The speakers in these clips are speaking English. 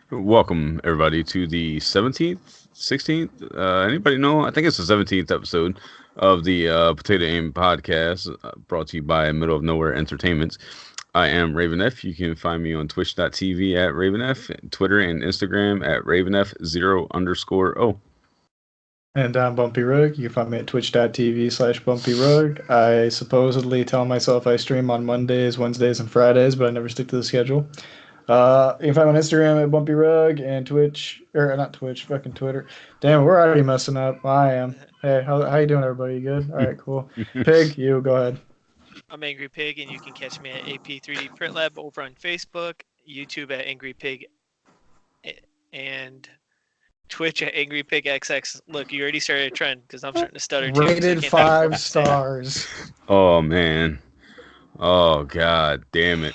Welcome everybody to the 17th, 16th. Anybody know? I think it's the 17th episode of the Potato Aim podcast, brought to you by Middle of Nowhere Entertainment. I am Raven F. You can find me on twitch.tv at Raven F, Twitter and Instagram at RavenF0_O. And I'm Bumpy Rug. You can find me at twitch.tv/Bumpy Rug. I supposedly tell myself I stream on Mondays, Wednesdays, and Fridays, but I never stick to the schedule. You can find me on Instagram at Bumpy Rug and Twitch, or not Twitch, fucking Twitter. Damn, we're already messing up. I am. Hey, how you doing, everybody? You good? All right, cool. Pig, you go ahead. I'm Angry Pig, and you can catch me at AP3D Print Lab over on Facebook, YouTube at Angry Pig, and Twitch at Angry Pig XX. Look, you already started a trend because I'm starting to stutter too. Rated 5 stars. Oh man. Oh god damn it.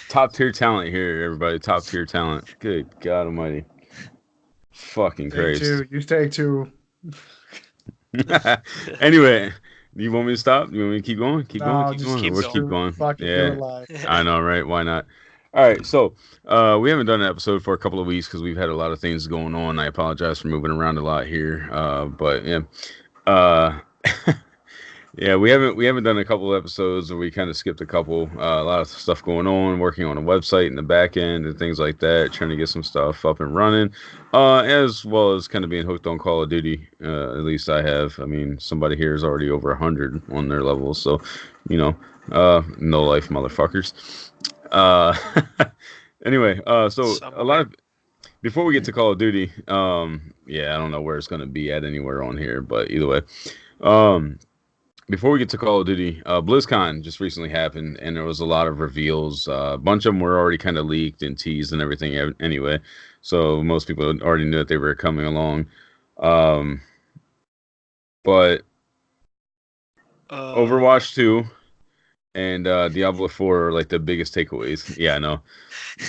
Top tier talent here, everybody. Top tier talent. Good God Almighty. Fucking Christ. You take two. Anyway, do you want me to stop? Do you want me to keep going? Keep No, going? Keep just going? keep Keep going. Fucking do Yeah, it live. I know, right? Why not? All right, so we haven't done an episode for a couple of weeks because we've had a lot of things going on. I apologize for moving around a lot here, but yeah, yeah, we haven't done a couple of episodes, or we kind of skipped a couple. A lot of stuff going on, working on a website in the back end and things like that, trying to get some stuff up and running, as well as kind of being hooked on Call of Duty. At least I have. I mean, somebody here is already over 100 on their level, so no life, motherfuckers. Anyway, so a lot of before we get to Call of Duty, yeah, I don't know where it's gonna be at anywhere on here, but either way, before we get to Call of Duty, BlizzCon just recently happened, and there was a lot of reveals. A bunch of them were already kind of leaked and teased and everything anyway, so most people already knew that they were coming along. But Overwatch 2 and Diablo 4 are like the biggest takeaways. Yeah, I know.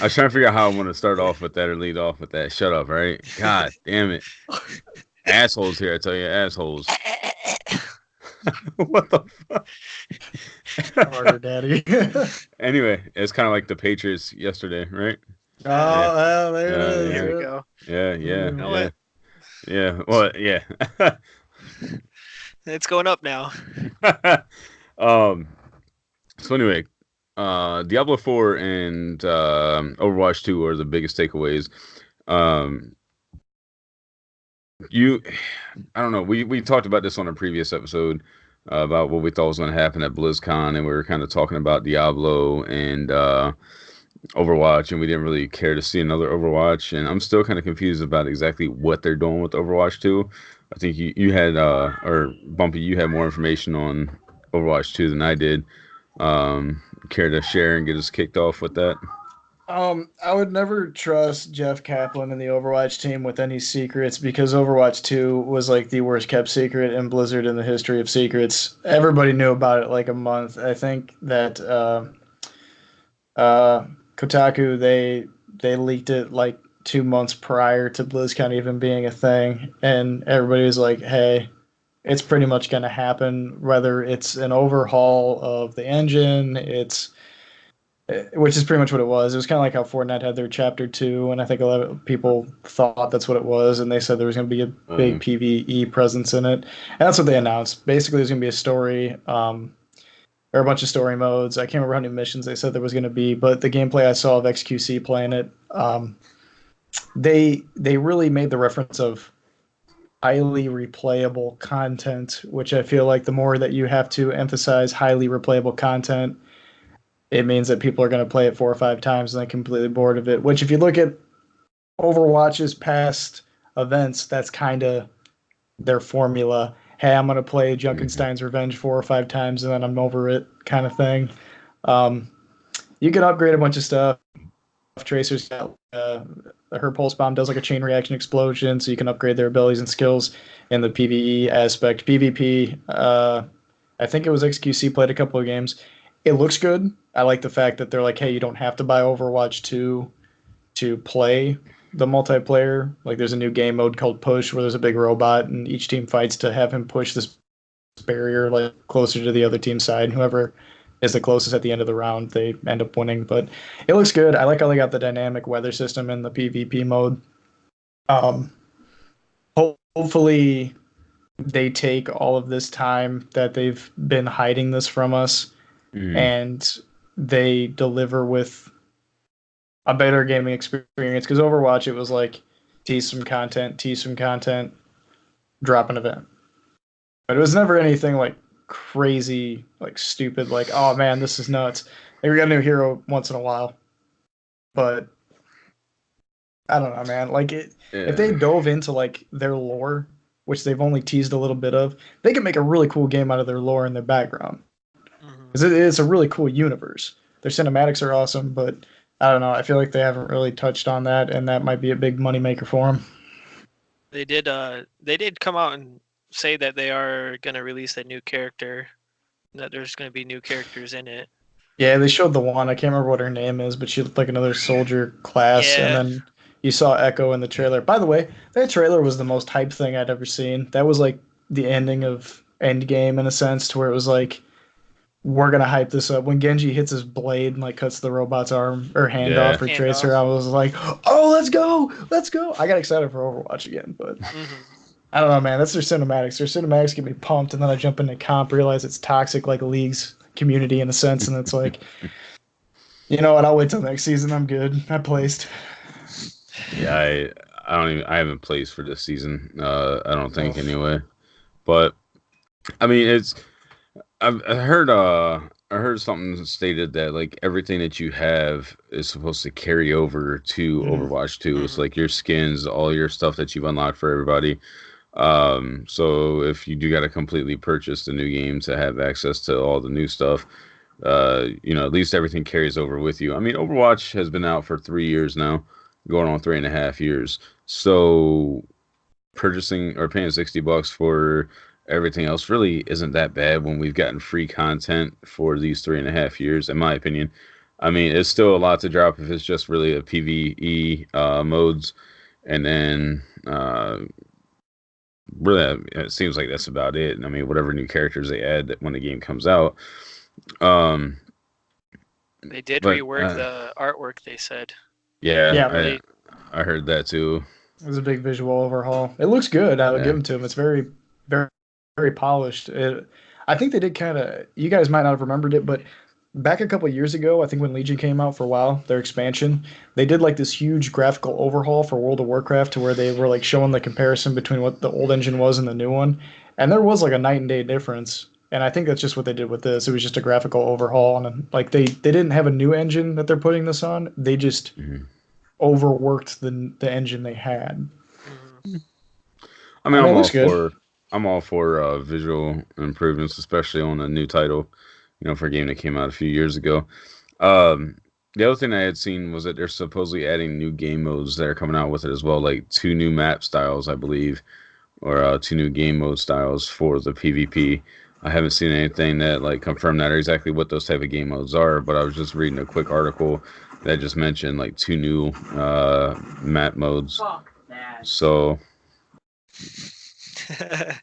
I was trying to figure out how I want to start off with that or lead off with that. Shut up, right? God damn it. Assholes here, I tell you, assholes. What the fuck? Harder, daddy. Anyway, it's kind of like the Patriots yesterday, right? Oh, well, there it is. There we go. Yeah. Well, yeah. It's going up now. So anyway, Diablo 4 and Overwatch 2 are the biggest takeaways. I don't know. We talked about this on a previous episode about what we thought was going to happen at BlizzCon, and we were kind of talking about Diablo and Overwatch, and we didn't really care to see another Overwatch. And I'm still kind of confused about exactly what they're doing with Overwatch 2. I think you had, or Bumpy, you had more information on Overwatch 2 than I did. Care to share and get us kicked off with that? I would never trust Jeff Kaplan and the Overwatch team with any secrets because Overwatch 2 was like the worst kept secret in Blizzard in the history of secrets. Everybody knew about it like a month. I think that Kotaku they leaked it like 2 months prior to BlizzCon even being a thing, and everybody was like, "Hey, it's pretty much going to happen. Whether it's an overhaul of the engine, which is pretty much what it was. It was kind of like how Fortnite had their Chapter 2, and I think a lot of people thought that's what it was, and they said there was going to be a big PvE presence in it. And that's what they announced. Basically, there's going to be a story, or a bunch of story modes. I can't remember how many missions they said there was going to be, but the gameplay I saw of XQC playing it, they really made the reference of highly replayable content, which I feel like the more that you have to emphasize highly replayable content, it means that people are going to play it 4 or 5 times and they're completely bored of it. Which, if you look at Overwatch's past events, that's kind of their formula. Hey, I'm going to play Junkenstein's Revenge 4 or 5 times and then I'm over it kind of thing. You can upgrade a bunch of stuff. Tracer's got her pulse bomb does like a chain reaction explosion, so you can upgrade their abilities and skills in the PvE aspect. PvP, I think it was XQC played a couple of games. It looks good. I like the fact that they're like, hey, you don't have to buy Overwatch 2 to play the multiplayer. Like, there's a new game mode called Push where there's a big robot and each team fights to have him push this barrier like closer to the other team's side. And whoever is the closest at the end of the round, they end up winning. But it looks good. I like how they got the dynamic weather system in the PvP mode. Um, hopefully they take all of this time that they've been hiding this from us and they deliver with a better gaming experience. Because Overwatch, it was like tease some content, drop an event. But it was never anything like crazy, like stupid, like, oh man, this is nuts. Like, we got a new hero once in a while. But I don't know, man. Like if they dove into like their lore, which they've only teased a little bit of, they can make a really cool game out of their lore and their background. Because it's a really cool universe. Their cinematics are awesome, but I don't know. I feel like they haven't really touched on that, and that might be a big moneymaker for them. They did come out and say that they are going to release a new character, that there's going to be new characters in it. Yeah, they showed the one. I can't remember what her name is, but she looked like another soldier class. Yeah. And then you saw Echo in the trailer. By the way, that trailer was the most hyped thing I'd ever seen. That was like the ending of Endgame in a sense, to where it was like, we're gonna hype this up. When Genji hits his blade and like cuts the robot's arm or hand off or Tracer, I was like, oh, let's go. I got excited for Overwatch again, but I don't know, man. That's their cinematics. Their cinematics get me pumped, and then I jump into comp, realize it's toxic like League's community in a sense, and it's like, you know what? I'll wait till next season. I'm good. I placed. Yeah, I haven't placed for this season. I don't think anyway. But I mean, I heard something stated that like everything that you have is supposed to carry over to Overwatch 2. It's like your skins, all your stuff that you've unlocked for everybody. So if you do got to completely purchase the new game to have access to all the new stuff, at least everything carries over with you. I mean, Overwatch has been out for 3 years now, going on 3.5 years. So purchasing or paying $60 for everything else really isn't that bad when we've gotten free content for these 3.5 years, in my opinion. I mean, it's still a lot to drop if it's just really a PvE modes, and then really it seems like that's about it. I mean, whatever new characters they add when the game comes out. They did rework the artwork, they said. Yeah, I heard that too. It was a big visual overhaul. It looks good. I would give them to them. It's very, very, very polished. I think they did kind of. You guys might not have remembered it, but back a couple of years ago, I think when Legion came out for a while, their expansion, they did like this huge graphical overhaul for World of Warcraft, to where they were like showing the comparison between what the old engine was and the new one, and there was like a night and day difference. And I think that's just what they did with this. It was just a graphical overhaul, and like they didn't have a new engine that they're putting this on. They just overworked the engine they had. I mean, I'm all for visual improvements, especially on a new title, for a game that came out a few years ago. The other thing I had seen was that they're supposedly adding new game modes that are coming out with it as well, like 2 new map styles, I believe, or 2 new game mode styles for the PvP. I haven't seen anything that like confirmed that or exactly what those type of game modes are, but I was just reading a quick article that just mentioned like 2 new map modes. So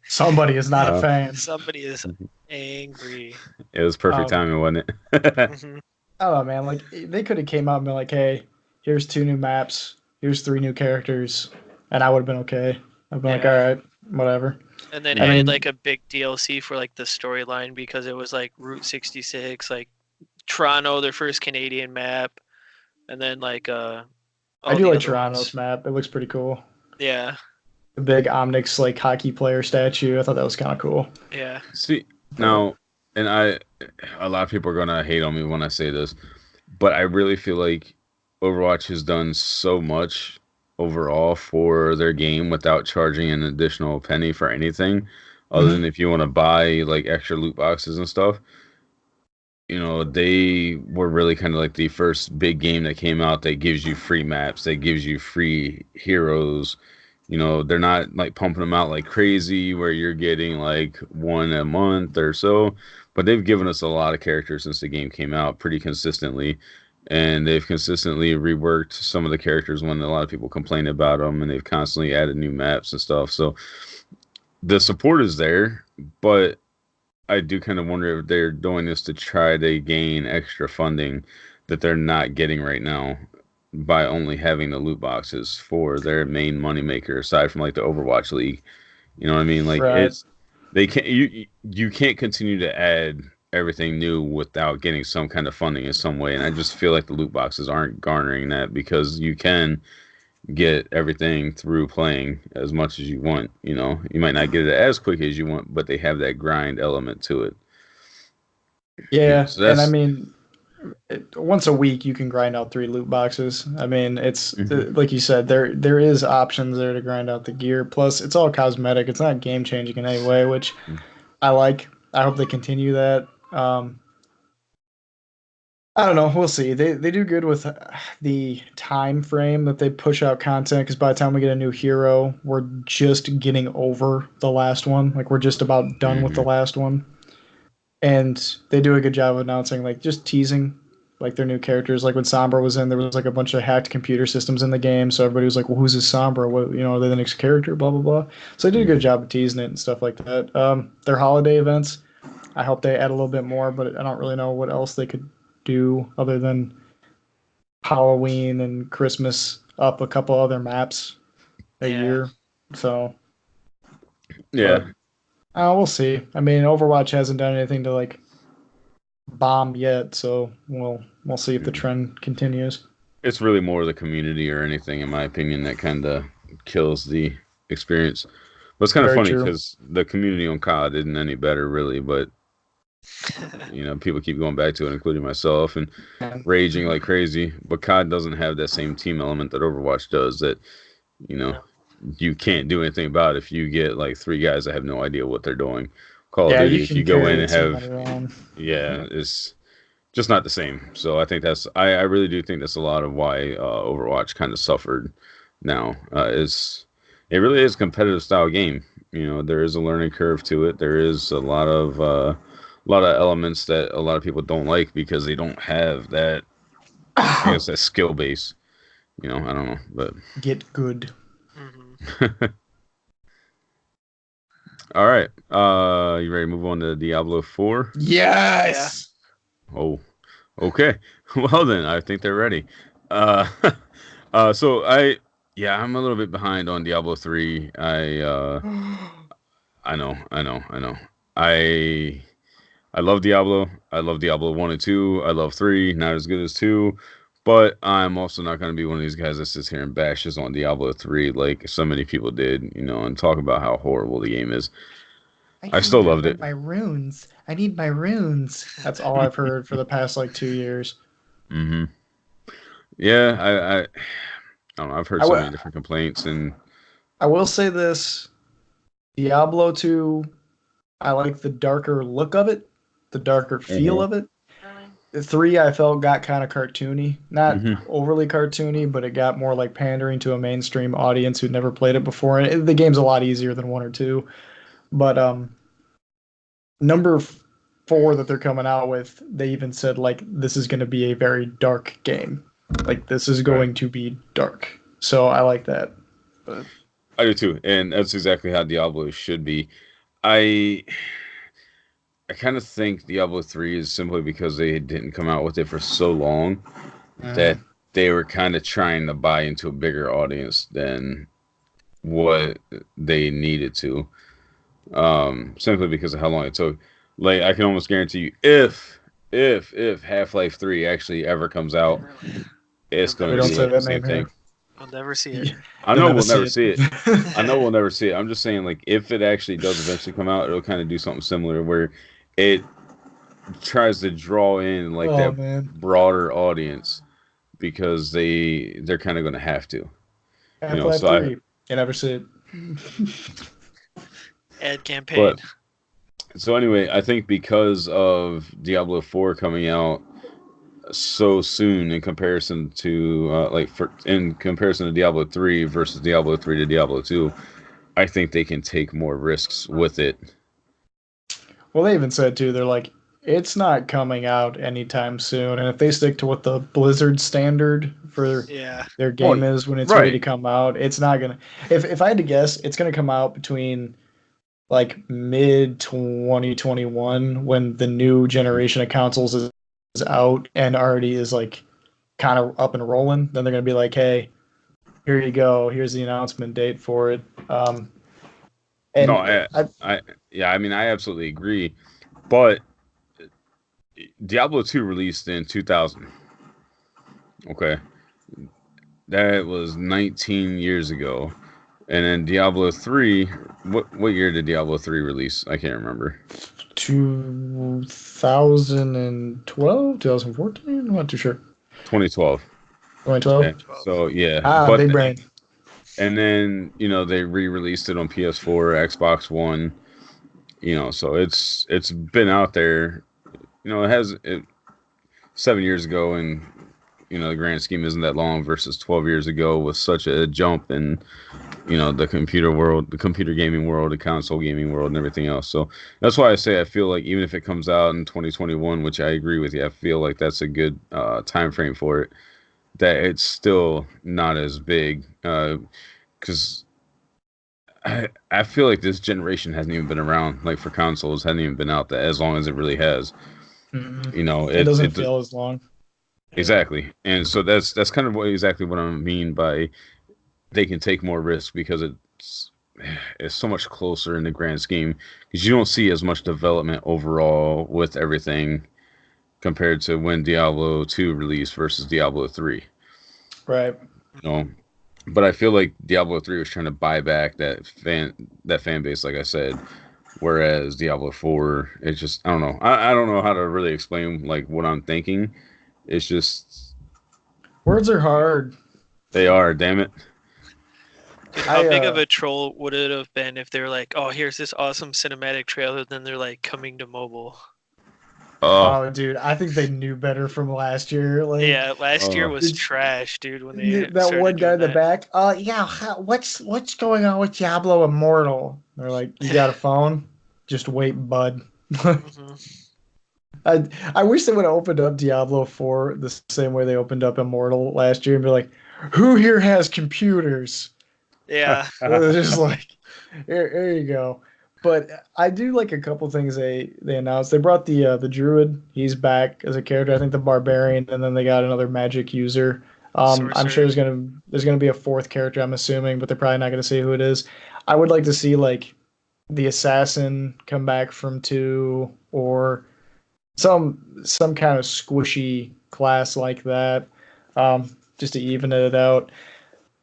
somebody is not a fan. Somebody is angry. It was perfect timing, wasn't it? I don't know, man. Like they could have came out and been like, "Hey, here's 2 new maps. Here's 3 new characters," and I would have been okay. I'd been like, "All right, whatever." And then added like a big DLC for like the storyline, because it was like Route 66, like Toronto, their first Canadian map, and then like I do like Toronto's map. It looks pretty cool. Yeah. The big Omnix like hockey player statue. I thought that was kind of cool. Yeah. See, now, and a lot of people are gonna hate on me when I say this, but I really feel like Overwatch has done so much overall for their game without charging an additional penny for anything, other than if you want to buy like extra loot boxes and stuff. They were really kind of like the first big game that came out that gives you free maps, that gives you free heroes. They're not like pumping them out like crazy where you're getting like 1 a month or so, but they've given us a lot of characters since the game came out pretty consistently. And they've consistently reworked some of the characters when a lot of people complain about them, and they've constantly added new maps and stuff. So the support is there, but I do kind of wonder if they're doing this to try to gain extra funding that they're not getting right now by only having the loot boxes for their main moneymaker aside from like the Overwatch League. You know what I mean? Like Right. they can't you can't continue to add everything new without getting some kind of funding in some way. And I just feel like the loot boxes aren't garnering that because you can get everything through playing as much as you want. You know, you might not get it as quick as you want, but they have that grind element to it. You know, Yeah, so and I that's mean, once a week you can grind out 3 loot boxes. I mean, it's mhm. like you said, there is options there to grind out the gear. Plus, it's all cosmetic. It's not game changing in any way, which I like. I hope they continue that. Um, I don't know. We'll see. They do good with the time frame that they push out content because by the time we get a new hero, we're just getting over the last one. Like we're just about done with the Mhm. last one, and they do a good job of announcing like just teasing like their new characters. Like when Sombra was in, there was like a bunch of hacked computer systems in the game, so everybody was like, "Well, who's this Sombra? What are they the next character?" Blah blah blah. So they did a good Mhm. job of teasing it and stuff like that. Their holiday events, I hope they add a little bit more, but I don't really know what else they could do other than Halloween and Christmas up a couple other maps a Yeah. year. So, Yeah, but we'll see. I mean, Overwatch hasn't done anything to like bomb yet, so we'll see if the Mhm. trend continues. It's really more the community or anything, in my opinion, that kind of kills the experience. But it's kind of Very funny true. because the community on COD isn't any better, really. But you know, people keep going back to it, including myself, and And raging like crazy. But COD doesn't have that same team element that Overwatch does. That you know, No. you can't do anything about if you get like 3 guys that have no idea what they're doing. Call of yeah, you Duty, if you can go carry in the and team on have, your own. yeah, it's just not the same. So I think I really do think that's a lot of why Overwatch kind of suffered now. Is it really is a competitive style game. You know, there is a learning curve to it. There is a lot of elements that a lot of people don't like because they don't have that, I guess, that skill base. You know, I don't know, but Get good. Hmm. all right. You ready to move on to Diablo 4? Yeah. Yes. Oh, okay. Well then, I think they're ready. Uh, so yeah, I'm a little bit behind on Diablo 3. I know, I know, I know. I I love Diablo. I love Diablo 1 and 2. I love 3, not as good as 2. But I'm also not going to be one of these guys that sits here and bashes on Diablo 3 like so many people did, you know, and talk about how horrible the game is. I I need still to loved learn it. my runes. I need my runes. That's all I've heard for the past like 2 years. Hmm. Yeah, I don't know. I've heard I so w- many different complaints, and I will say this: Diablo 2, I like the darker look of it, the darker feel hmm of it. The 3 I felt got kind of cartoony. Not hmm overly cartoony, but it got more like pandering to a mainstream audience who'd never played it before. And the game's a lot easier than 1 or 2. But number 4 that they're coming out with, they even said like this is going to be a very dark game. Like this is right. going to be dark. So I like that. But I do too, and that's exactly how Diablo should be. I I kind of think Diablo 3 is simply because they didn't come out with it for so long that uh, they were kind of trying to buy into a bigger audience than what they needed to. Simply because of how long it took. Like I can almost guarantee you, if Half-Life 3 actually ever comes out, it's You'll going we to never don't be see say it. like the that same name thing. here. You'll never see it. I You'll know never we'll see never it. see it. I know we'll never see it. I'm just saying, like, if it actually does eventually come out, it'll kind of do something similar where it tries to draw in like Oh that man. broader audience because they're kind of going to have to, you Half know. Life So I, 3. You never see it. Ad campaign. but so anyway, I think because of Diablo 4 coming out so soon in comparison to in comparison to Diablo 3 versus Diablo 3 to Diablo 2, I think they can take more risks with it. Well, they even said too, they're like, it's not coming out anytime soon. And if they stick to what the Blizzard standard for Yeah. their Well, game is when it's ready to right. come out, it's not gonna. If I had to guess, it's gonna come out between like mid 2021 when the new generation of consoles is out and already is like kind of up and rolling. Then they're gonna be like, hey, here you go. Here's the announcement date for it. No, And yeah, I mean, I absolutely agree. But Diablo 2 released in 2000. Okay, that was 19 years ago. And then Diablo 3, what year did Diablo 3 release? I can't remember. 2012, 2014. I'm not too sure. 2012. 2012. Okay. So yeah, Ah, but big brain. and then they re-released it on PS4, Xbox One. So it's been out there. It has 7 years ago, and the grand scheme isn't that long versus 12 years ago with such a jump in the computer world, the computer gaming world, the console gaming world, and everything else. So that's why I say I feel like even if it comes out in 2021, which I agree with you, I feel like that's a good time frame for it. That it's still not as big because I feel like this generation hasn't even been around. Like for consoles, hasn't even been out that as long as it really has. Mm-mm. You know, It doesn't it feel as long. exactly, and so that's kind of exactly what I mean by they can take more risk because it's so much closer in the grand scheme because you don't see as much development overall with everything compared to when Diablo 2 released versus Diablo 3. Right. You know, but I feel like Diablo 3 was trying to buy back that fan base, like I said. Whereas Diablo 4, it's just I don't know. I don't know how to really explain like what I'm thinking. It's just Words are hard. they are, damn it. Dude, how I big of a troll would it have been if they were like, "Oh, here's this awesome cinematic trailer," then they're like coming to mobile. Oh, oh dude, I think they knew better from last year. Like Yeah, last year oh, was trash, dude, when they that one started guy doing in the that. back. Yeah, what's going on with Diablo Immortal? They're like, you got a phone? Just wait, bud. hmm I wish they would have opened up Diablo 4 the same way they opened up Immortal last year and be like, who here has computers? Yeah, They're just like, here you go. But I do like a couple things they announced. They brought the druid. He's back as a character. I think the barbarian, and then they got another magic user. I'm sure sorcerer. there's gonna be a fourth character. I'm assuming, but they're probably not gonna say who it is. I would like to see like the assassin come back from two, or some kind of squishy class like that, just to even it out.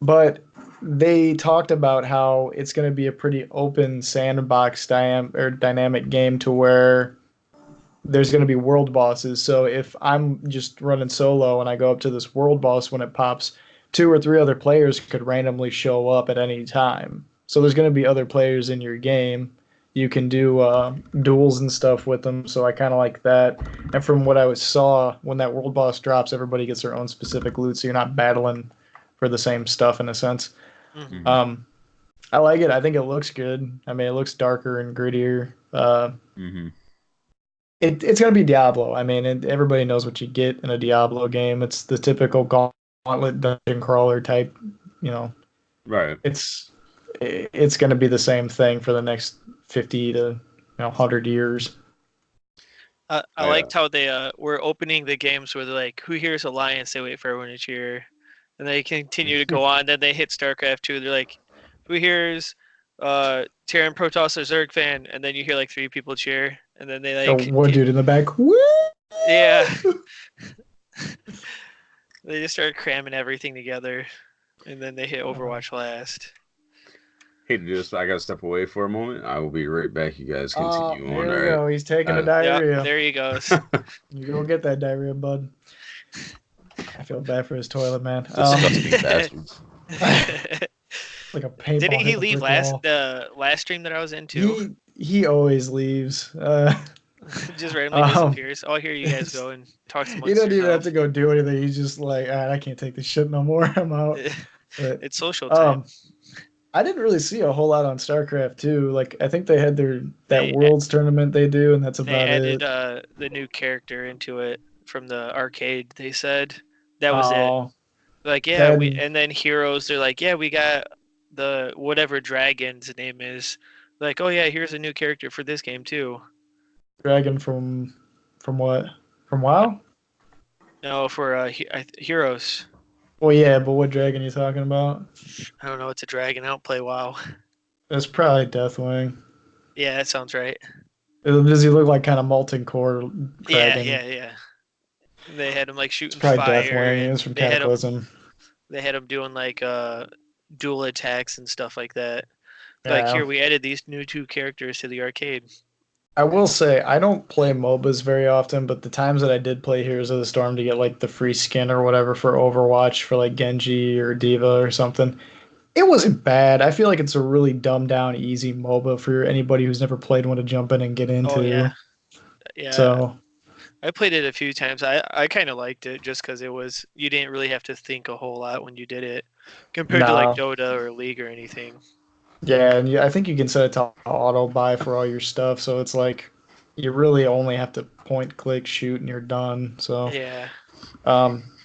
But they talked about how it's going to be a pretty open sandbox dynamic game to where there's going to be world bosses. So if I'm just running solo and I go up to this world boss when it pops, two or three other players could randomly show up at any time. So there's going to be other players in your game. You can do duels and stuff with them. So I kind of like that. And from what I saw, when that world boss drops, everybody gets their own specific loot. So you're not battling for the same stuff in a sense. hmm hmm Um, I like it. I think it looks good. I mean, it looks darker and grittier. hmm It's gonna be Diablo. I mean, everybody knows what you get in a Diablo game. It's the typical gauntlet dungeon crawler type. You know, Right. it's gonna be the same thing for the next 50 to 100 years. I I liked how they were opening the games where they're like, "Who here's Alliance?" They wait for everyone to cheer, and they continue to go on. Then they hit StarCraft 2. They're like, "Who here's Terran Protoss or Zerg fan?" And then you hear like three people cheer, and then they Oh, like, one dude in the back. Woo! yeah, they just start cramming everything together, and then they hit Overwatch last. hate to do this, but I gotta step away for a moment. I will be right back. You guys continue on. Here All we right. go. He's taking a Yeah, diarrhea. there he goes. You go get that diarrhea, bud. I feel bad for his toilet, man. Disgusting bastards. Like a paintball Didn't he hitting a leave brick last wall. the last stream that I was in too? He always leaves. Just randomly Um, disappears. I'll hear you guys go and talk he amongst doesn't even have yourself. to go do anything. He's just like, all right, I can't take this shit no more. I'm out. But It's social time. um, I didn't really see a whole lot on StarCraft too. Like I think they had that They Worlds tournament they do, and that's they about added it. the new character into it from the arcade. They said that was it. Oh, Like yeah, we then and then heroes. They're like yeah, we got the whatever dragon's name is. Like, oh yeah, here's a new character for this game too. Dragon from what? From WoW? No, for Heroes. Well, yeah, but what dragon are you talking about? I don't know. It's a dragon. I don't play WoW. It's probably Deathwing. Yeah, that sounds right. Does he look like kind of molten core Yeah, dragon? yeah. They had him like It's shooting probably fire, Deathwing. and It's from Cataclysm. they had him doing like dual attacks and stuff like that. Like Yeah. here, we added these new 2 characters to the arcade. I will say I don't play MOBAs very often, but the times that I did play Heroes of the Storm to get like the free skin or whatever for Overwatch for like Genji or Diva or something, it wasn't bad. I feel like it's a really dumbed down, easy MOBA for anybody who's never played one to jump in and get into. Oh yeah. So I played it a few times. I kind of liked it just because you didn't really have to think a whole lot when you did it compared to like no, Dota or League or anything. yeah, and I think you can set it to auto buy for all your stuff. So it's like you really only have to point, click, shoot, and you're done. So Yeah.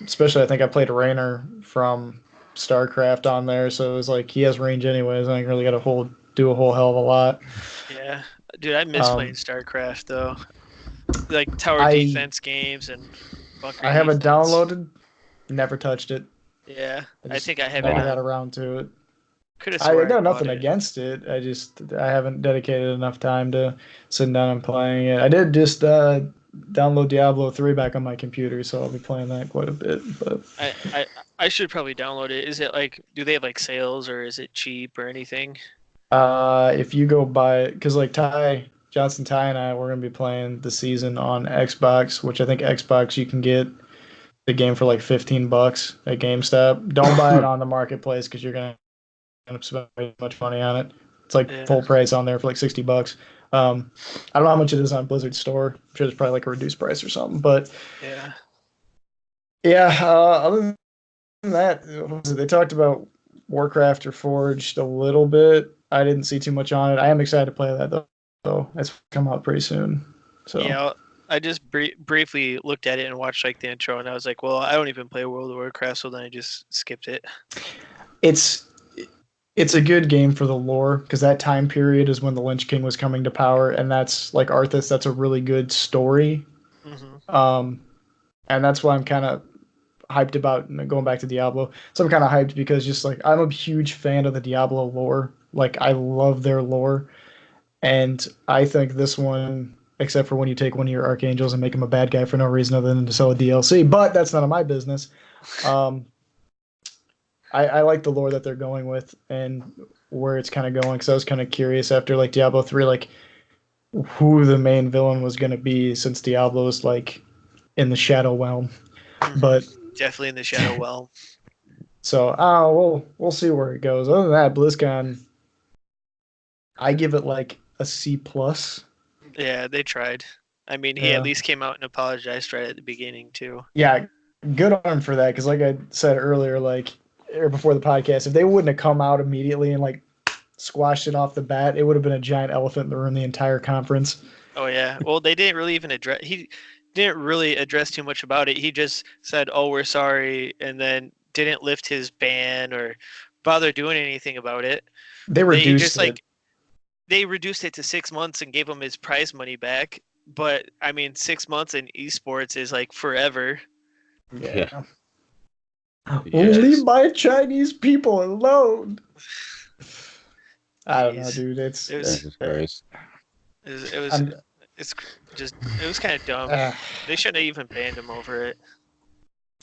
especially I think I played Raynor from StarCraft on there, so it was like he has range anyways. I ain't really got to do a whole hell of a lot. Yeah. Dude, I miss playing StarCraft though. Like tower I defense games and bunker I have it defense. downloaded, never touched it. Yeah. I just think I have never it got on. around to it. Could have I sworn I got bought nothing it. against it. I haven't dedicated enough time to sitting down and playing it. I did just download Diablo 3 back on my computer, so I'll be playing that quite a bit. But I should probably download it. Is it like, do they have like sales or is it cheap or anything? if you go buy it, because like Ty and I, we're gonna be playing the season on Xbox, which I think Xbox you can get the game for like $15 at GameStop. Don't buy it on the marketplace because you're gonna end up spending way too much money on it. It's like Yeah. full price on there for like $60. I don't know how much it is on Blizzard store. I'm sure it's probably like a reduced price or something. But Yeah. yeah, other than that, what was it? They talked about Warcraft or Forged a little bit. I didn't see too much on it. I am excited to play that though. So it's come out pretty soon. So Yeah. I just briefly looked at it and watched like the intro, and I was like, well, I don't even play World of Warcraft, so then I just skipped it. it's it's a good game for the lore because that time period is when the Lynch King was coming to power, and that's like Arthas. That's a really good story. Mm-hmm. And that's why I'm kind of hyped about going back to Diablo. So I'm kind of hyped because just like I'm a huge fan of the Diablo lore. Like I love their lore, and I think this one, except for when you take one of your archangels and make him a bad guy for no reason other than to sell a DLC, but that's none of my business. I like the lore that they're going with and where it's kind of going because I was kind of curious after like Diablo 3, like who the main villain was going to be since Diablo's like in the Shadow Realm. But definitely in the Shadow Realm. So we'll see where it goes. Other than that, BlizzCon, I give it like a C plus. Yeah, they tried. I mean, he at least came out and apologized right at the beginning too. Yeah, good on him for that. Because like I said earlier, like or before the podcast, if they wouldn't have come out immediately and like squashed it off the bat, it would have been a giant elephant in the room the entire conference. Oh yeah. Well, they didn't really even address. He didn't really address too much about it. He just said, "Oh, we're sorry," and then didn't lift his ban or bother doing anything about it. They reduced it. Like they reduced it to 6 months and gave him his prize money back. But I mean, 6 months in esports is like forever. Yeah. Yes. Leave my Chinese people alone. I don't know, dude. It was kind of dumb. They shouldn't have even banned him over it.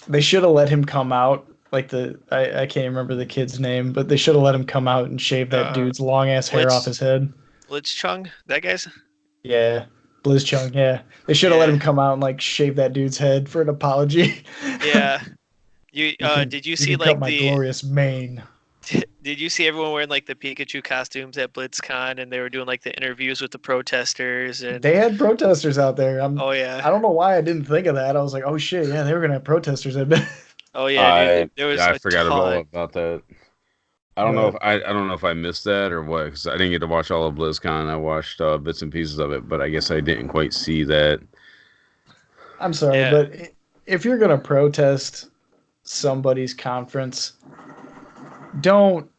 They should have let him come out. Like I can't remember the kid's name, but they should have let him come out and shave that dude's long ass hair off his head. Blitzchung, that guy's. Yeah, Blitzchung. Yeah, they should have let him come out and like shave that dude's head for an apology. Yeah. Did you see like my glorious mane? Did you see everyone wearing like the Pikachu costumes at BlitzCon, and they were doing like the interviews with the protesters? And they had protesters out there. Oh yeah. I don't know why I didn't think of that. I was like, oh shit, yeah, they were gonna have protesters. Oh yeah, dude, there was. I forgot all about that. I don't know if I missed that or what, because I didn't get to watch all of BlizzCon. I watched bits and pieces of it, but I guess I didn't quite see that. I'm sorry, but if you're gonna protest somebody's conference, don't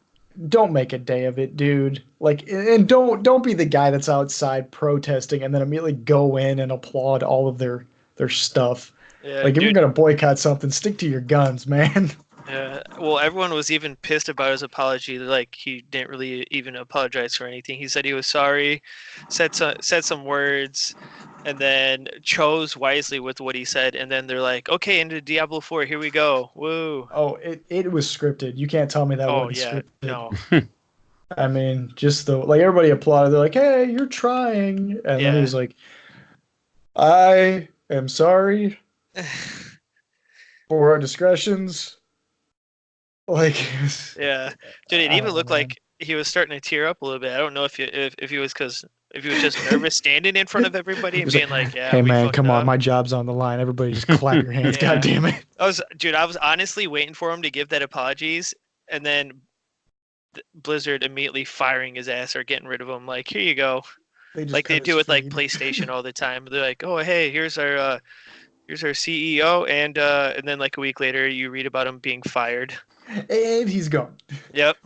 don't make a day of it, dude. Like, and don't be the guy that's outside protesting and then immediately go in and applaud all of their stuff. Yeah, Like, if you're dude. gonna boycott something, stick to your guns, man. Yeah. Well, everyone was even pissed about his apology. Like he didn't really even apologize for anything. He said he was sorry, said some words, and then chose wisely with what he said. And then they're like, "Okay, into Diablo 4, here we go, woo!" Oh, it was scripted. You can't tell me that Oh wasn't yeah, scripted. no, I mean, just the like everybody applauded. They're like, "Hey, you're trying," and then he yeah. was like, "I am sorry for our discretions." Like, Yeah, dude, it even oh, looked man. like he was starting to tear up a little bit. I don't know if he was if he was just nervous standing in front of everybody He and was being like, like, "Yeah, "Hey, we man, fucked come on, up." my job's on the line. Everybody, just clap your hands. God Yeah, damn it!" I was honestly waiting for him to give that apologies, and then Blizzard immediately firing his ass or getting rid of him. Like, here you go, They just like they cut his do with like feed. PlayStation all the time. They're like, "Oh, hey, here's our CEO," and then like a week later, you read about him being fired. And he's gone. Yep,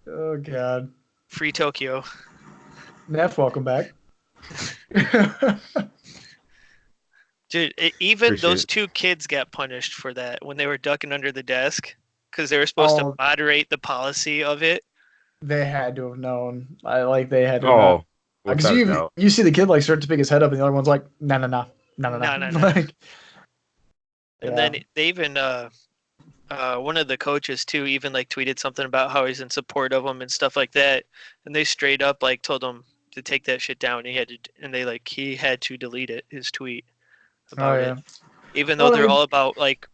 Oh God, free Tokyo. Neff, welcome back. Dude, even Appreciate those it. two kids got punished for that when they were ducking under the desk because they were supposed to Oh, moderate the policy of it. they had to have known. They had to have known. Oh, Because without a doubt. you see the kid like start to pick his head up, and the other one's like, no, no, no, no, no, No, no, no. no. Like, And yeah. then they even one of the coaches too even like tweeted something about how he's in support of him and stuff like that. And they straight up like told him to take that shit down. He had to delete it, his tweet Oh about it, yeah. even though Well, I they're mean, all about like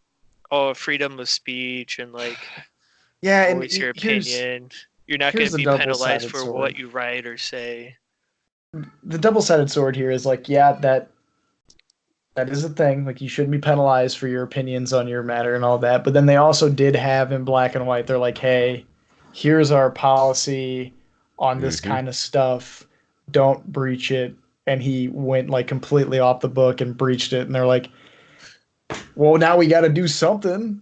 freedom of speech and like yeah, and voice your here's opinion. You're not going here's to the be penalized double-sided for sword. what you write or say. The double-sided sword here is like, yeah, that is a thing. Like, you shouldn't be penalized for your opinions on your matter and all that. But then they also did have in black and white. They're like, hey, here's our policy on this Hmm. kind of stuff. Don't breach it. And he went like completely off the book and breached it. And they're like, well, now we got to do something.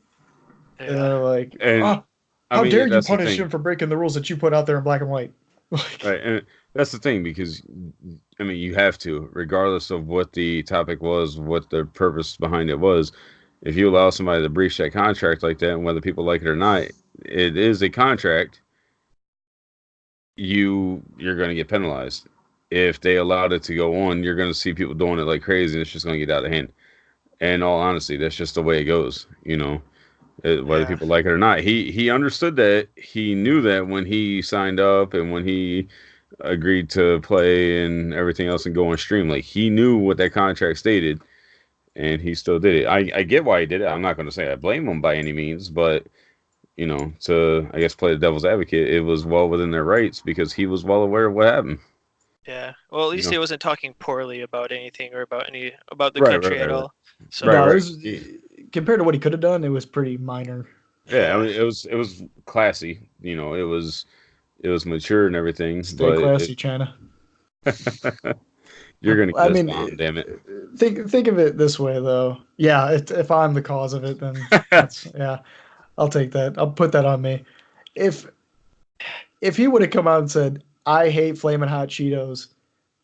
And Yeah. they're like, And oh, I how dare mean, you that's the punish thing, him for breaking the rules that you put out there in black and white? Like, right? And that's the thing because I mean, you have to, regardless of what the topic was, what the purpose behind it was. If you allow somebody to breach that contract like that, and whether people like it or not, it is a contract. You're going to get penalized. If they allowed it to go on, you're going to see people doing it like crazy, and it's just going to get out of hand. And in all honesty, that's just the way it goes. Whether yeah. people like it or not. He understood that. He knew that when he signed up and when he agreed to play and everything else and go on stream. Like he knew what that contract stated, and he still did it. I get why he did it. I'm not going to say I blame him by any means, but to I guess play the devil's advocate, it was well within their rights because he was well aware of what happened. Yeah. Well, at You least know. he wasn't talking poorly about anything or about the Right, right, country right, at right, all. right, So, No, it right. was compared to what he could have done, it was pretty minor. Yeah, I yeah. mean it was classy. It was mature and everything, Stay but classy, China. you're gonna I get us mean, bombed, damn it. think of it this way, though. Yeah, if I'm the cause of it, then that's yeah. I'll take that. I'll put that on me. If if he would have come out and said, "I hate flaming hot Cheetos,"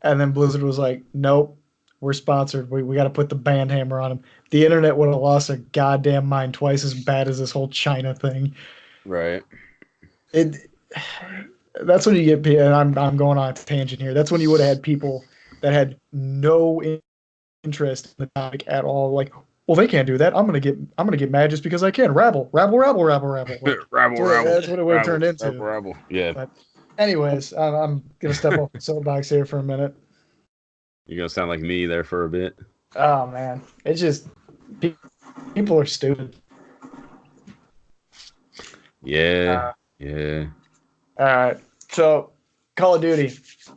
and then Blizzard was like, "Nope, we're sponsored. We got to put the band hammer on them," the internet would have lost their goddamn mind twice as bad as this whole China thing. Right. It that's when you get. And I'm going on a tangent here. That's when you would have had people that had no interest in the topic at all. Like, well, they can't do that. I'm gonna get mad just because I can. Rabble, rabble, rabble, rabble, rabble. Like Rabble, rabble, that's what it would have turned rabble, into. rabble, rabble. Yeah. But anyways, I'm gonna step off the soapbox here for a minute. You're gonna sound like me there for a bit. Oh man, it's just people are stupid. Yeah, Uh, yeah. all right, so Call of Duty,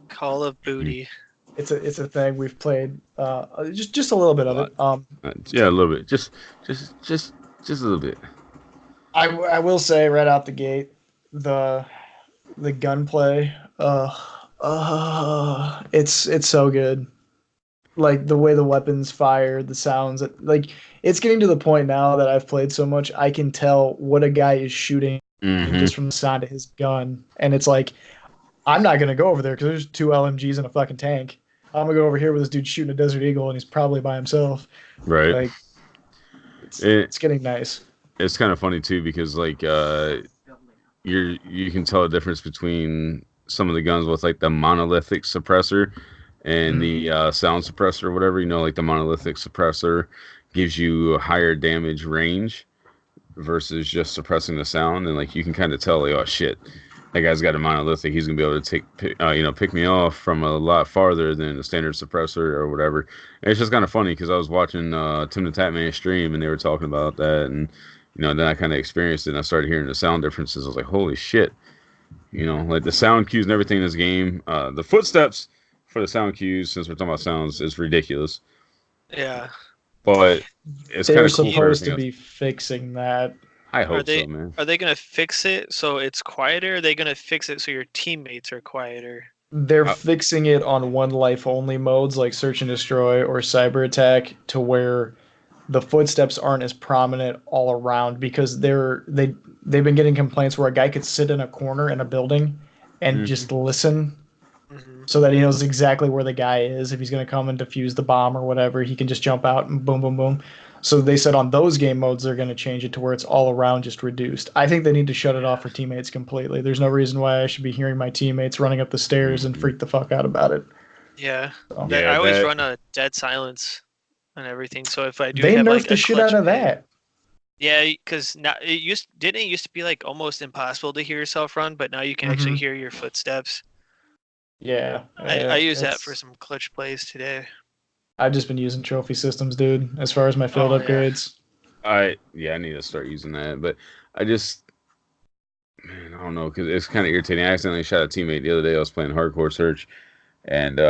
Call of Mm, Booty. it's a thing we've played. Just a little bit a of lot. it. Yeah, a little bit. Just a little bit. I will say right out the gate, the the gunplay, it's so good. Like the way the weapons fire, the sounds, like it's getting to the point now that I've played so much, I can tell what a guy is shooting and Mm-hmm. just from the sound of his gun. And it's like, I'm not gonna go over there because there's 2 LMGs and a fucking tank. I'm gonna go over here with this dude shooting a Desert Eagle, and he's probably by himself. Right. Like, It it's getting nice. it's kind of funny too because like you can tell the difference between some of the guns with like the monolithic suppressor and the sound suppressor or whatever. You know, like the monolithic suppressor gives you a higher damage range versus just suppressing the sound, and like you can kind of tell like, oh shit, that guy's got a monolithic. He's gonna be able to pick me off from a lot farther than a standard suppressor or whatever. And it's just kind of funny because I was watching Tim the Tatman stream and they were talking about that, and then I kind of experienced it and I started hearing the sound differences. I was like, holy shit, like the sound cues and everything in this game. The footsteps for the sound cues, since we're talking about sounds, is ridiculous. Yeah. But it's kind They're of cool for supposed to everything else. be fixing that. I Are hope they so, man. are they gonna fix it so it's quieter? Or are they gonna fix it so your teammates are quieter? They're I, fixing it on one life only modes like search and destroy or cyber attack to where the footsteps aren't as prominent all around because they've been getting complaints where a guy could sit in a corner in a building and Mhm. just listen Hmm. so that he knows exactly where the guy is. If he's going to come and defuse the bomb or whatever, he can just jump out and boom, boom, boom. So they said on those game modes they're going to change it to where it's all around just reduced. I think they need to shut it off for teammates completely. There's no reason why I should be hearing my teammates running up the stairs and Mhm. freak the fuck out about it. Yeah. So, That Yeah, I always that. run a dead silence and everything. So if I do they have nerfed like the a shit out clutch of pick, that. yeah, because now didn't it used to be like almost impossible to hear yourself run, but now you can actually Mhm. hear your footsteps. Yeah, I use that for it's. some clutch plays today. I've just been using trophy systems, dude. As far as my field Oh yeah. upgrades, I need to start using that, but I just man, I don't know because it's kind of irritating. I accidentally shot a teammate the other day. I was playing hardcore search, and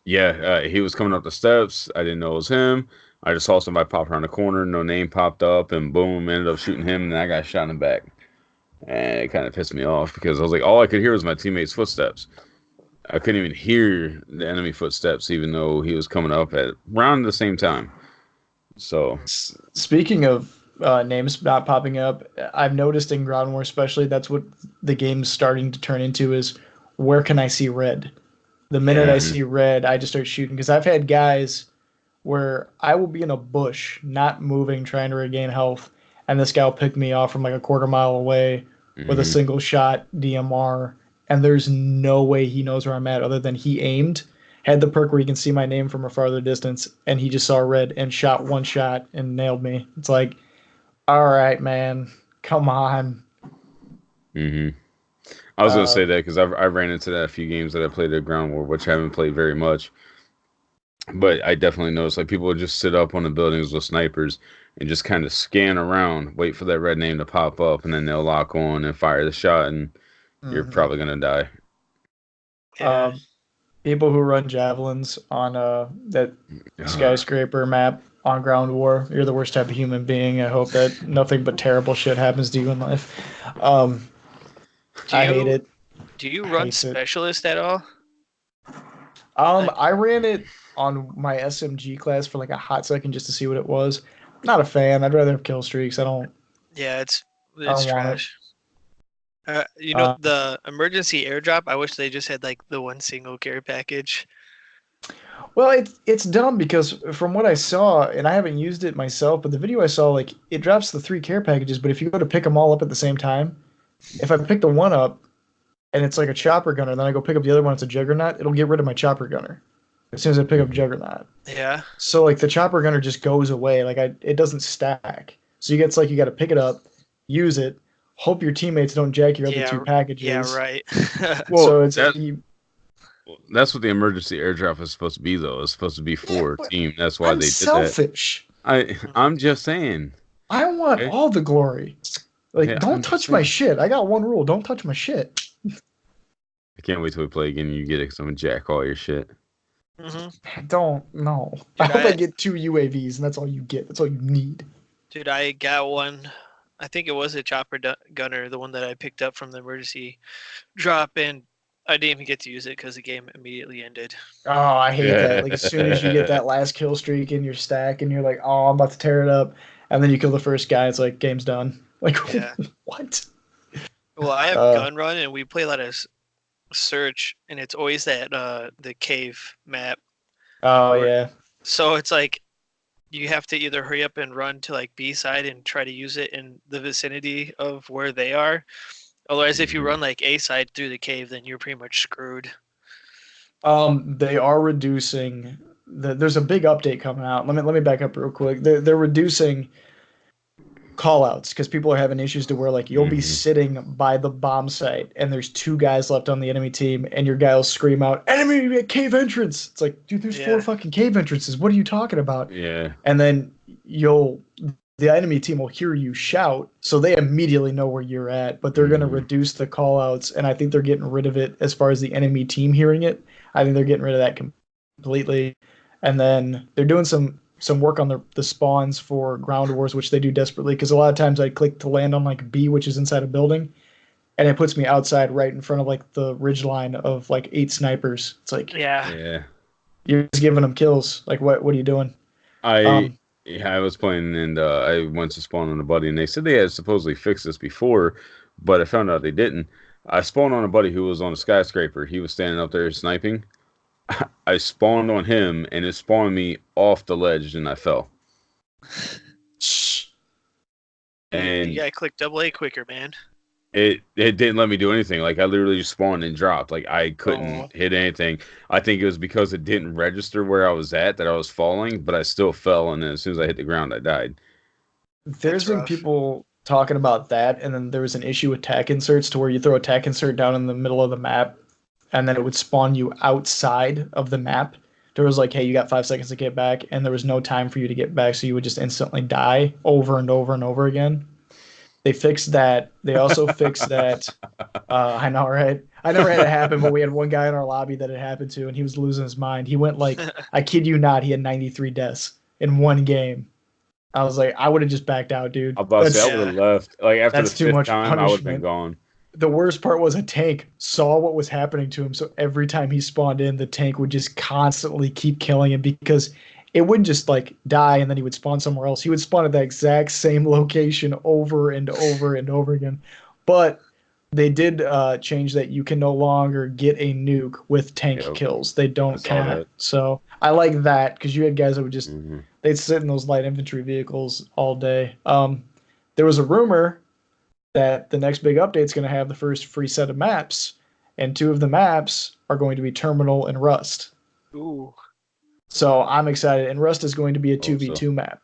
yeah, he was coming up the steps. I didn't know it was him. I just saw somebody pop around the corner. No name popped up, and boom, ended up shooting him, and I got shot in the back. And it kind of pissed me off because I was like, all I could hear was my teammate's footsteps. I couldn't even hear the enemy footsteps, even though he was coming up at around the same time. So, Speaking of names not popping up, I've noticed in Ground War especially that's what the game's starting to turn into is where can I see red? The minute I Yeah. hmm see red, I just start shooting because I've had guys where I will be in a bush, not moving, trying to regain health, and this guy will pick me off from like a quarter mile away with a hmm single shot DMR, and there's no way he knows where I'm at other than he aimed, had the perk where you can see my name from a farther distance, and he just saw red and shot one shot and nailed me. It's like, all right, man, come on. hmm I was gonna Uh, say that because I ran into that a few games that I played at Ground War, which I haven't played very much. But I definitely noticed like people would just sit up on the buildings with snipers and just kind of scan around, wait for that red name to pop up, and then they'll lock on and fire the shot, and you're mhm. probably gonna die. Yeah. People who run javelins on that Ugh. skyscraper map on ground war, you're the worst type of human being. I hope that nothing but terrible shit happens to you in life. Um, Do I hate you it. do you I run hate it. specialist at all? Like, I ran it on my SMG class for like a hot second just to see what it was. Not a fan. I'd rather have kill streaks. yeah, I it's don't want it. trash. Uh, The emergency airdrop. I wish they just had like the one single care package. well, it's dumb because from what I saw, and I haven't used it myself, but the video I saw, like it drops the 3 care packages, but if you go to pick them all up at the same time, if I pick the one up and it's like a chopper gunner, then I go pick up the other one, it's a juggernaut, it'll get rid of my chopper gunner as soon as I pick up Mhm. juggernaut. Yeah. So like the chopper gunner just goes away. It doesn't stack. So you get like you got to pick it up, use it, hope your teammates don't jack your other two Yeah. Yeah. packages. Right. Well, So it's that you. that's what the emergency airdrop is supposed to be, though. It's supposed to be Yeah, for a but team. That's why I'm they did that. selfish. I'm just saying. I want Okay, all the glory. Like, okay, don't I'm just touch my saying. shit. I got one rule: don't touch my shit. I can't wait till we play again. And you get it because I'm gonna jack all your shit. Hmm. Don't no. I Dude, hope I get 2 UAVs, and that's all you get. That's all you need. I got one. I think it was a gunner, the one that I picked up from the emergency drop, and I didn't even get to use it because the game immediately ended. Oh, I hate that. Yeah. Like as soon as you get that last kill streak in your stack, and you're like, oh, I'm about to tear it up, and then you kill the first guy, it's like game's done. Like, Yeah. what? Well, I have Uh, gun run, and we play a lot of search, and it's always that the cave map. Oh Where, yeah. so it's like you have to either hurry up and run to like B side and try to use it in the vicinity of where they are. Otherwise, if you Mhm. run like A side through the cave, then you're pretty much screwed. They are reducing there's a big update coming out. Let me back up real quick. They're reducing call outs because people are having issues to where like you'll be Mhm. sitting by the bomb site and there's two guys left on the enemy team and your guy will scream out enemy cave entrance. It's like, dude, there's four Yeah. fucking cave entrances. What are you talking about? Yeah. And then the enemy team will hear you shout, so they immediately know where you're at, but they're going to Mhm. reduce the call outs, and I think they're getting rid of it as far as the enemy team hearing it. I think they're getting rid of that completely. And then they're doing some work on the spawns for ground wars, which they do desperately, because a lot of times I click to land on like B, which is inside a building, and it puts me outside right in front of like the ridge line of like 8 snipers. It's like Yeah. Yeah. you're just giving them kills. Like what are you doing? I Um, yeah, I was playing and I went to spawn on a buddy and they said they had supposedly fixed this before, but I found out they didn't. I spawned on a buddy who was on a skyscraper. He was standing up there sniping. I spawned on him and it spawned me off the ledge and I fell. You And gotta click double A quicker, man. it didn't let me do anything. Like I literally just spawned and dropped. Like I Oh, couldn't hit anything. I think it was because it didn't register where I was at that I was falling, but I still fell and then as soon as I hit the ground I died. there's that's been rough. people talking about that, and then there was an issue with tack inserts to where you throw a tack insert down in the middle of the map, and then it would spawn you outside of the map. There was like, hey, you got 5 seconds to get back, and there was no time for you to get back, so you would just instantly die over and over and over again. They fixed that. They also fixed that. I know, right? I never had it happen, but we had one guy in our lobby that it happened to, and he was losing his mind. He went like, I kid you not, he had 93 deaths in one game. I was like, I would have just backed out, dude. I'm about to say I would have Yeah. left. Like after the That's too fifth much time, I would have been punishment. gone. The worst part was a tank saw what was happening to him, so every time he spawned in, the tank would just constantly keep killing him because it wouldn't just like die and then he would spawn somewhere else. He would spawn at the exact same location over and over and over again. But they did change that you can no longer get a nuke with tank Yep, kills. They I don't saw count. that. So I like that because you had guys that would just Hmm. they'd sit in those light infantry vehicles all day. There was a rumor that the next big update is going to have the first free set of maps, and two of the maps are going to be Terminal and Rust. Ooh, So I'm excited, and Rust is going to be a Hope so. 2v2 map.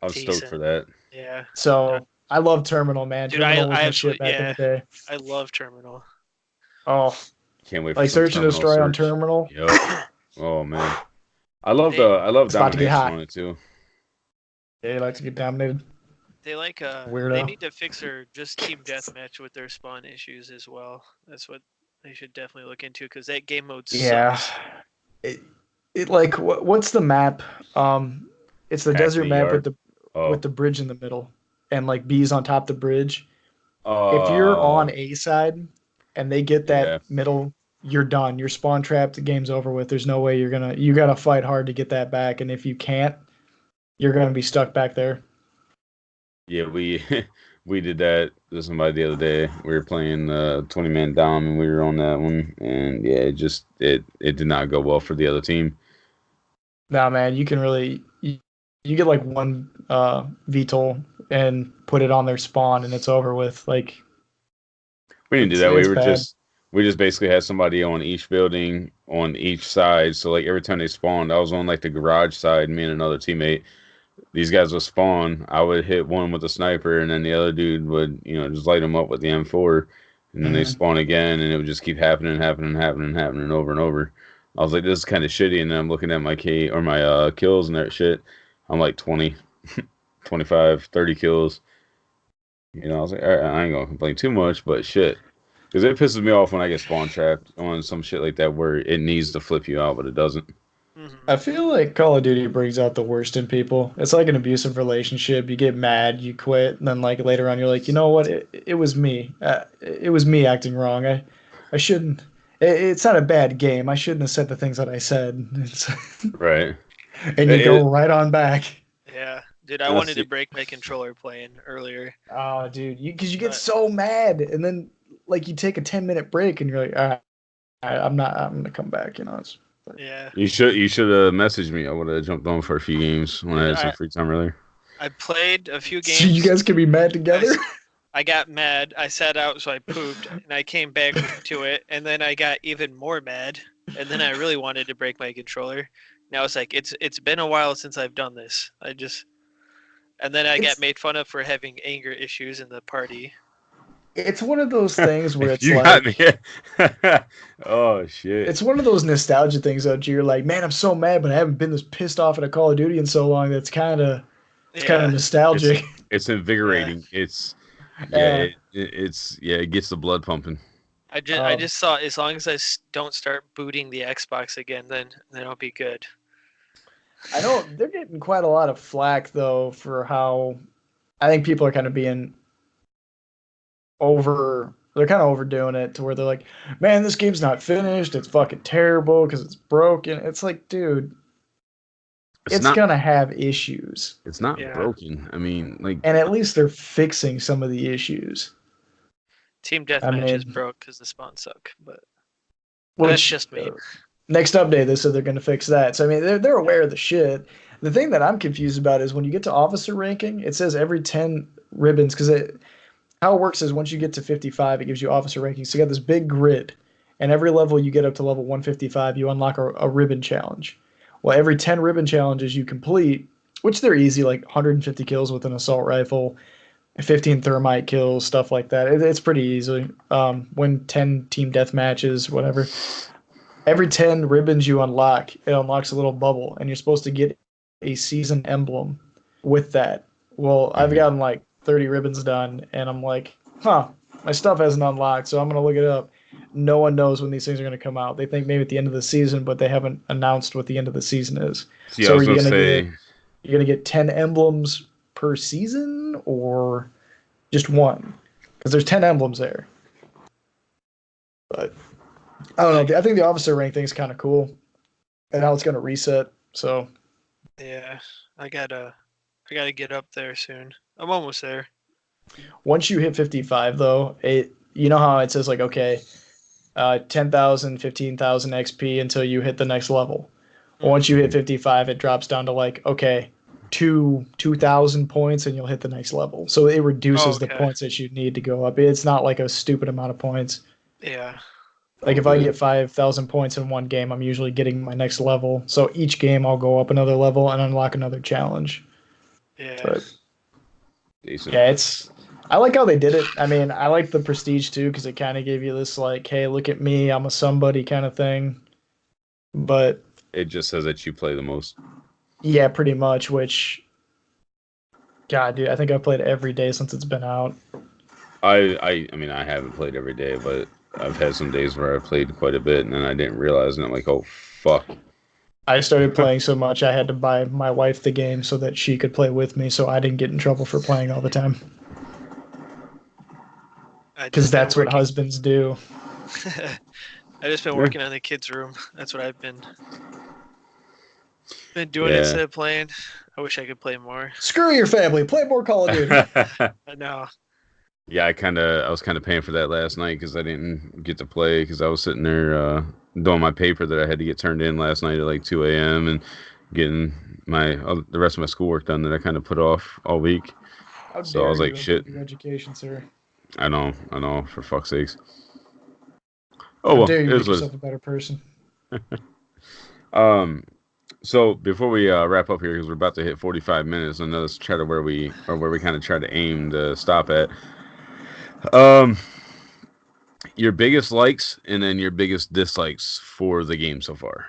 I'm stoked for decent. that. Yeah. So I love Terminal, man. Dude, I Terminal was I my shit absolutely back in the day. I love Terminal. Oh, Can't wait for like some Search and terminal Destroy on search. Terminal. Yep. Oh man, They I love It's about to get domination hot. on it too. Yeah, you like to get dominated. they like they Weirdo. need to fix their just team deathmatch with their spawn issues as well. That's what they should definitely look into because that game mode Yeah. sucks. It like what's the map? It's the desert Hackney map Yard. with Oh. the bridge in the middle, and like bees on top of the bridge. If you're Uh. on A side and they get that Yeah. middle, you're done. You're spawn trapped. The game's over with. There's no way you gotta fight hard to get that back. And if you can't, you're gonna be stuck back there. Yeah. We we did that to somebody the other day. We were playing 20-man dom and we were on that one, and yeah, it did not go well for the other team. Nah, man, you can really you get like one VTOL and put it on their spawn and it's over with. Like We didn't do that. it's bad. We just basically had somebody on each building on each side. So like every time they spawned, I was on like the garage side, me and another teammate. These guys would spawn. I would hit one with a sniper, and then the other dude would, just light them up with the M4, and then they Mhm. spawn again, and it would just keep happening over and over. I was like, this is kind of shitty, and then I'm looking at my K or my kills and that shit. I'm like 20, 25, 30 kills. I was like, all right, I ain't gonna complain too much, but shit. Because it pisses me off when I get spawn trapped on some shit like that where it needs to flip you out, but it doesn't. Hmm. I feel like Call of Duty brings out the worst in people. It's like an abusive relationship. You get mad, you quit, and then like later on, you're like, you know what? It was me. It was me acting wrong. I shouldn't. It's not a bad game. I shouldn't have said the things that I said. Right. And you It, go right on back. Yeah, Dude, I Now, wanted to see, break my controller playing earlier. Oh, dude, because you get But so mad, and then like you take a 10-minute break, and you're like, all right, I'm not. I'm gonna come back. yeah, you should have messaged me. I would have jumped on for a few games when I dude, had some free time earlier. I played a few So you games. guys can be mad together. I got mad. I sat out, so I pooped, and I came back to it, and then I got even more mad, and then I really wanted to break my controller. Now it's like it's been a while since I've done this. And then I got It's made fun of for having anger issues in the party. it's one of those things where it's You got me. like Oh shit. it's one of those nostalgia things that you're like, man, I'm so mad, but I haven't been this pissed off at a Call of Duty in so long. That's kind of Yeah, It's nostalgic. it's yeah. invigorating. It's yeah, Uh, it's yeah, it gets the blood pumping. I um, just thought as long as don't start booting the Xbox again, then I'll be good. I know they're getting quite a lot of flack though for how I think people are kind of being over. They're kind of overdoing it to where they're like, "Man, this game's not finished. It's fucking terrible because it's broken." It's like, dude, It's it's not gonna have issues, it's not Yeah, broken. I mean, like and at least they're fixing some of the issues. Team I Deathmatch is mean, broke because the spawns suck, but that's which just me. next update they said they're going to fix that. So I mean, they're aware of the shit. The thing that I'm confused about is when you get to officer ranking, it says every 10 ribbons because how it works is once you get to 55, it gives you officer rankings. So you got this big grid, and every level you get up to level 155, you unlock a ribbon challenge. Well, every 10 ribbon challenges you complete, which they're easy, like 150 kills with an assault rifle, 15 thermite kills, stuff like that. It's pretty easy. Win 10 team death matches, whatever. Every 10 ribbons you unlock, it unlocks a little bubble, and you're supposed to get a season emblem with that. Well, I've mhm. gotten like 30 ribbons done, and I'm like, huh, my stuff hasn't unlocked, so I'm going to look it up. No one knows when these things are going to come out. They think maybe at the end of the season, but they haven't announced what the end of the season is. See, I So are was you gonna going to get say you're going to get 10 emblems per season or just one? Because there's 10 emblems there. But I don't Like, know. I think the officer rank thing is kind of cool, and how it's going to reset. So yeah, I gotta get up there soon. I'm almost there. once you hit 55, though, you know how it says like, okay, 10,000, 15,000 XP until you hit the next level. Once you Mhm. hit 55, it drops down to like, okay, 2,000 points and you'll hit the next level. So it Oh, reduces the okay. points that you need to go up. It's not like a stupid amount of points. Yeah. Like oh if I good. get 5,000 points in one game, I'm usually getting my next level. So each game I'll go up another level and unlock another challenge. Yeah. But Decent. yeah, I like how they did it. I mean, I like the prestige too because it kind of gave you this like, hey, look at me, I'm a somebody kind of thing. But It just says that you play the most. yeah, pretty much. Which, God, dude, I think I've played every day since it's been out. I mean I haven't played every day, but I've had some days where I've played quite a bit and then I didn't realize and I'm like, oh fuck. I started playing so much I had to buy my wife the game so that she could play with me, so I didn't get in trouble for playing all the time. I Because just been that's what working. husbands do. I just been Yeah. working on the kids' room. That's what I've been doing Yeah. instead of playing. I wish I could play more. Screw your family. Play more Call of Duty. I know. Yeah, I was kind of paying for that last night because I didn't get to play because I was sitting there doing my paper that I had to get turned in last night at like 2 a.m. and getting my the rest of my schoolwork done that I kind of put off all week. How So I dare was like, you shit, with your education, sir? I know, for fuck's sakes. Oh How well, dare you it is make what it yourself a better person? is. So before we wrap up here because we're about to hit 45 minutes, and let's try to where we kind of try to aim to stop at. Um, your biggest likes and then your biggest dislikes for the game so far.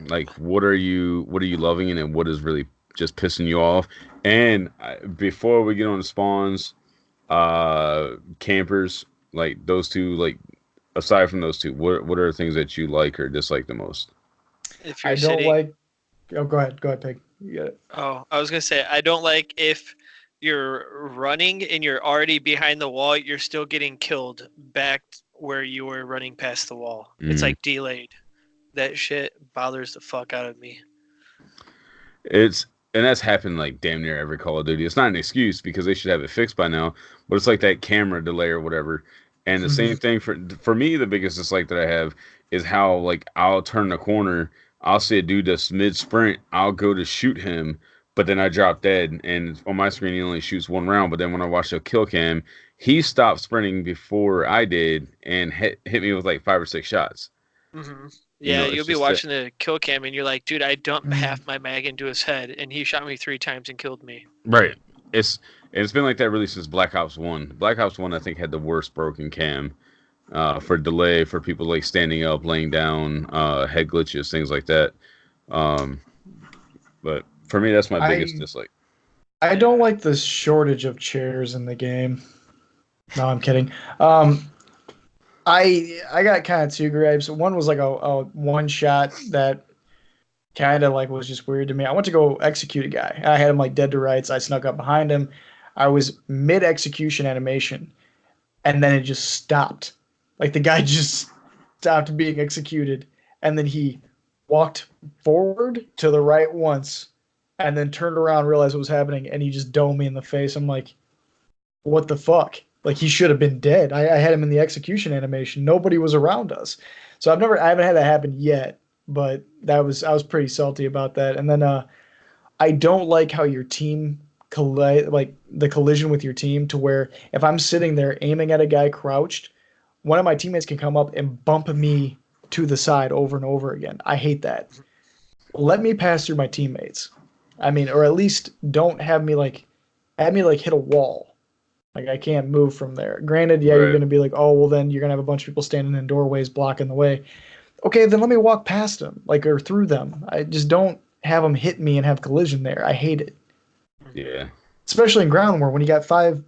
Like, what are you loving in, and what is really just pissing you off? And before we get on the spawns, campers, like those two, like aside from those two, what are the things that you like or dislike the most? If I you're don't sitting, like. Oh, go ahead. Go ahead, Pig. You get it. oh, I was gonna say I don't like if you're running and you're already behind the wall, you're still getting killed back where you were running past the wall. It's Mm. like delayed. That shit bothers the fuck out of me. It's and that's happened like damn near every Call of Duty. It's not an excuse because they should have it fixed by now, but it's like that camera delay or whatever. And the same thing for me, the biggest dislike that I have is how like I'll turn the corner, I'll see a dude that's mid sprint, I'll go to shoot him, but then I drop dead, and on my screen he only shoots one round. But then when I watch the kill cam, he stopped sprinting before I did and hit me with like 5 or 6 shots. Mm-hmm. You Yeah, know, it's you'll be just watching the kill cam and you're like, dude, I dumped Mhm. half my mag into his head and he shot me 3 times and killed me. right. It's been like that really since Black Ops One. Black Ops One I think had the worst broken cam for delay for people like standing up, laying down, head glitches, things like that. Um, but for me, that's my biggest I dislike. I don't like the shortage of chairs in the game. No, I'm kidding. Um, I got kind of two gripes. One was like a one shot that kind of like was just weird to me. I went to go execute a guy. I had him like dead to rights. I snuck up behind him. I was mid execution animation, and then it just stopped. Like the guy just stopped being executed, and then he walked forward to the right once, and then turned around, realized what was happening, and he just domed me in the face. I'm like, what the fuck? Like he should have been dead. I had him in the execution animation. Nobody was around us. So I haven't had that happen yet, but I was pretty salty about that. And then I don't like how your team collide, like the collision with your team, to where if I'm sitting there aiming at a guy crouched, one of my teammates can come up and bump me to the side over and over again. I hate that. Let me pass through my teammates. I mean, or at least don't have me like hit a wall. Like I can't move from there. Granted, yeah, you're Right. gonna be like, oh well, then you're gonna have a bunch of people standing in doorways blocking the way. Okay, then let me walk past them, like or through them. I just don't have them hit me and have collision there. I hate it, Yeah. especially in ground war when you got five,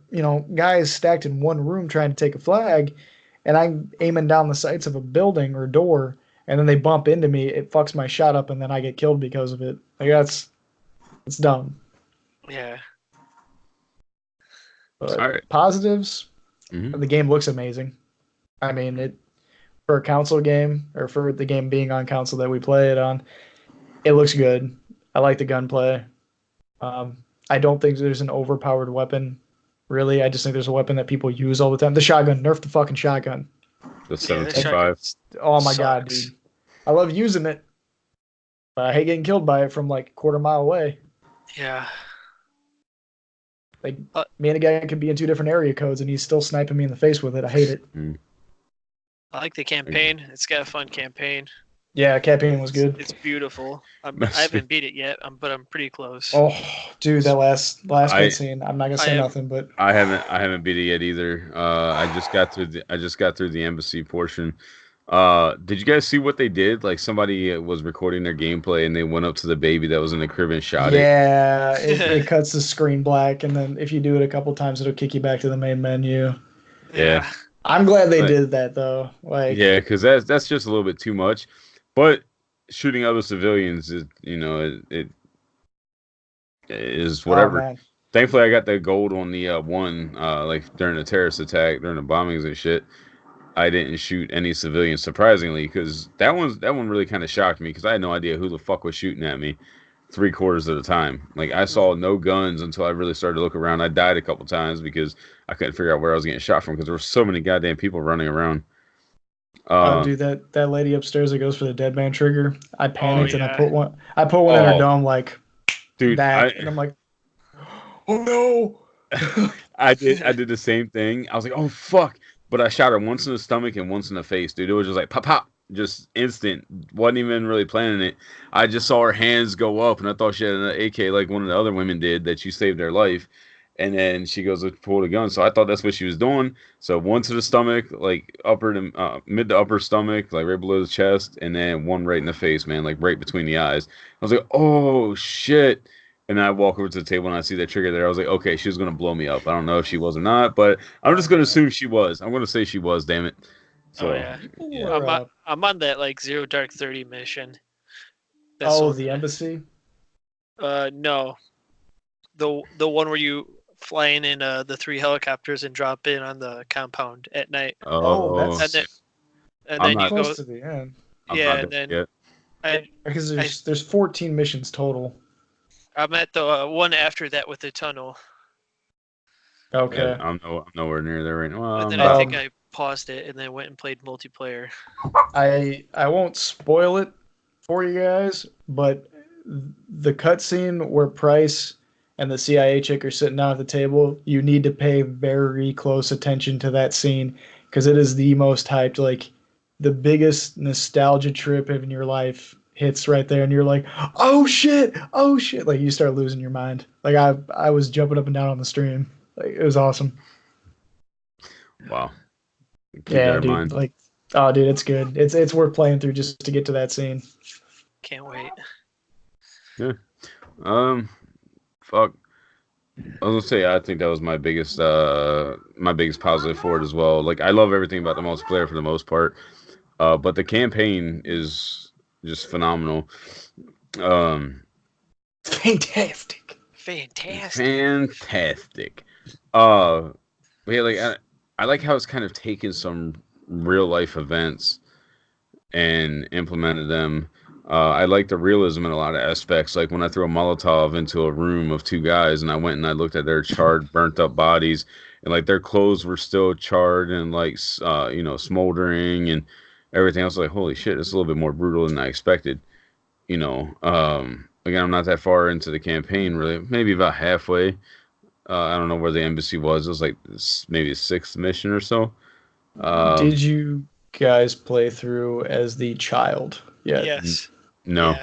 guys stacked in one room trying to take a flag, and I'm aiming down the sights of a building or door, and then they bump into me. It fucks my shot up, and then I get killed because of it. Like it's dumb. Yeah. But All right. positives, Mm-hmm. the game looks amazing. I mean, it for a console game or for the game being on console that we play it on, it looks good. I like the gunplay. Um, I don't think there's an overpowered weapon. Really, I just think there's a weapon that people use all the time. The shotgun, nerf the fucking shotgun. The Yeah, the 725. shotgun Oh my god, sucks. dude. I love using it, but I hate getting killed by it from like a quarter mile away. Yeah. Like Uh, me and a guy could be in two different area codes and he's still sniping me in the face with it. I hate it. Mm. I like the campaign. It's got a fun campaign. Yeah, campaign was good. It's beautiful. I haven't beat it yet, but I'm pretty close. Oh, dude, that last I cutscene. I'm not gonna I say am- nothing, but I haven't beat it yet either. I just got through the embassy portion. Did you guys see what they did? Like somebody was recording their gameplay and they went up to the baby that was in the crib and shot it. yeah, it cuts the screen black, and then if you do it a couple times, it'll kick you back to the main menu. Yeah. I'm glad they Like- did that though. Like, Yeah, because that's just a little bit too much. But shooting other civilians is, it is oh whatever. man, Thankfully, I got the gold on the one like during the terrorist attack, during the bombings and shit. I didn't shoot any civilians, surprisingly, because that one really kind of shocked me because I had no idea who the fuck was shooting at me 3/4 of the time. Like I saw no guns until I really started to look around. I died a couple times because I couldn't figure out where I was getting shot from because there were so many goddamn people running around. oh dude, that lady upstairs that goes for the dead man trigger. I panicked and I yeah. put one in her Oh. dome like Dude, that, and I'm like, oh no. I did the same thing. I was like, oh fuck. But I shot her once in the stomach and once in the face, dude. It was just like pop pop. Just instant. Wasn't even really planning it. I just saw her hands go up and I thought she had an AK like one of the other women did that she saved their life. And then she goes to pull the gun. So I thought that's what she was doing. So one to the stomach, like upper to mid to upper stomach, like right below the chest, and then one right in the face, man, like right between the eyes. I was like, oh shit. And then I walk over to the table and I see that trigger there. I was like, okay, she was gonna blow me up. I don't know if she was or not, but I'm just gonna assume she was. I'm gonna say she was. Damn it. So yeah. yeah. I'm on that like Zero Dark 30 mission. Oh, one. the embassy. No, the one where you fly in the 3 helicopters and drop in on the compound at night, Oh, and that's then and I'm then you not go. close to the end I'm Yeah, not and there then yet. I because there's 14 missions total. I'm at the one after that with the tunnel. Okay. Yeah, I'm nowhere near there right now. Well, And I'm then I about. think I paused it and then went and played multiplayer. I won't spoil it for you guys, but the cutscene where Price and the CIA chick are sitting down at the table, you need to pay very close attention to that scene because it is the most hyped, like the biggest nostalgia trip in your life hits right there, and you're like, oh shit, like you start losing your mind. Like I was jumping up and down on the stream, like it was awesome. Wow. Keep that Yeah, in dude, mind. like, oh, dude, it's good. It's worth playing through just to get to that scene. Can't wait. Yeah. Fuck. I was gonna say I think that was my biggest positive for it as well. Like I love everything about the multiplayer for the most part. But the campaign is just phenomenal. Um, Fantastic. Fantastic. fantastic. Uh, but yeah, like I like how it's kind of taken some real life events and implemented them. I like the realism in a lot of aspects. Like when I threw a Molotov into a room of two guys, and I went and I looked at their charred, burnt up bodies, and like their clothes were still charred and like smoldering and everything else. Like holy shit, it's a little bit more brutal than I expected. Again, I'm not that far into the campaign, really. Maybe about halfway. I don't know where the embassy was. It was like maybe the sixth mission or so. Did you guys play through as the child yet? Yes. No.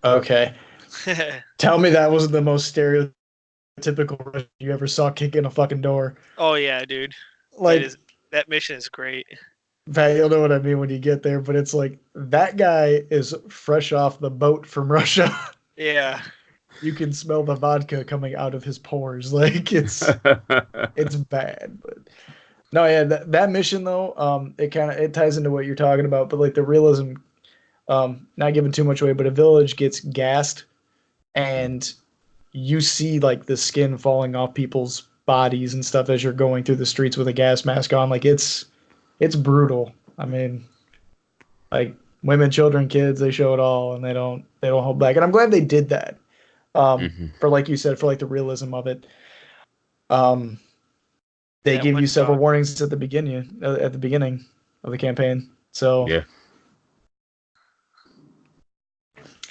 Okay. Yeah. Tell me that wasn't the most stereotypical Russian you ever saw kick in a fucking door. Oh yeah, dude. Like, That mission is great. Pat, you'll know what I mean when you get there, but it's like that guy is fresh off the boat from Russia. Yeah. You can smell the vodka coming out of his pores. Like it's bad. But no, yeah, that mission though, it ties into what you're talking about, but like the realism, not giving too much away, but a village gets gassed and you see like the skin falling off people's bodies and stuff as you're going through the streets with a gas mask on. Like it's brutal. I mean, like women, children, kids, they show it all and they don't hold back. And I'm glad they did that. For like you said, for like the realism of it. They That give one you several dog. warnings at the beginning of the campaign. So Yeah.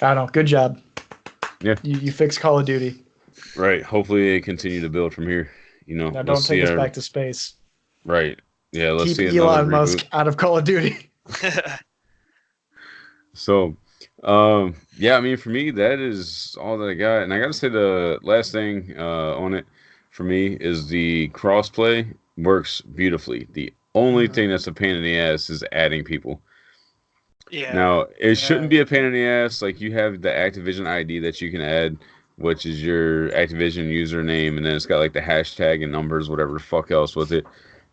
I don't know. Good job. Yeah. You fixed Call of Duty. Right. Hopefully they continue to build from here. Now Let's don't see take us back to space. right. Yeah, let's Keep see another Elon reboot. Musk out of Call of Duty. So, yeah, I mean, for me, that is all that I got. And I got to say, the last thing on it for me is the crossplay works beautifully. The only thing that's a pain in the ass is adding people. Yeah. Now, it shouldn't be a pain in the ass. Like, you have the Activision ID that you can add, which is your Activision username, and then it's got, like, the hashtag and numbers, whatever the fuck else with it.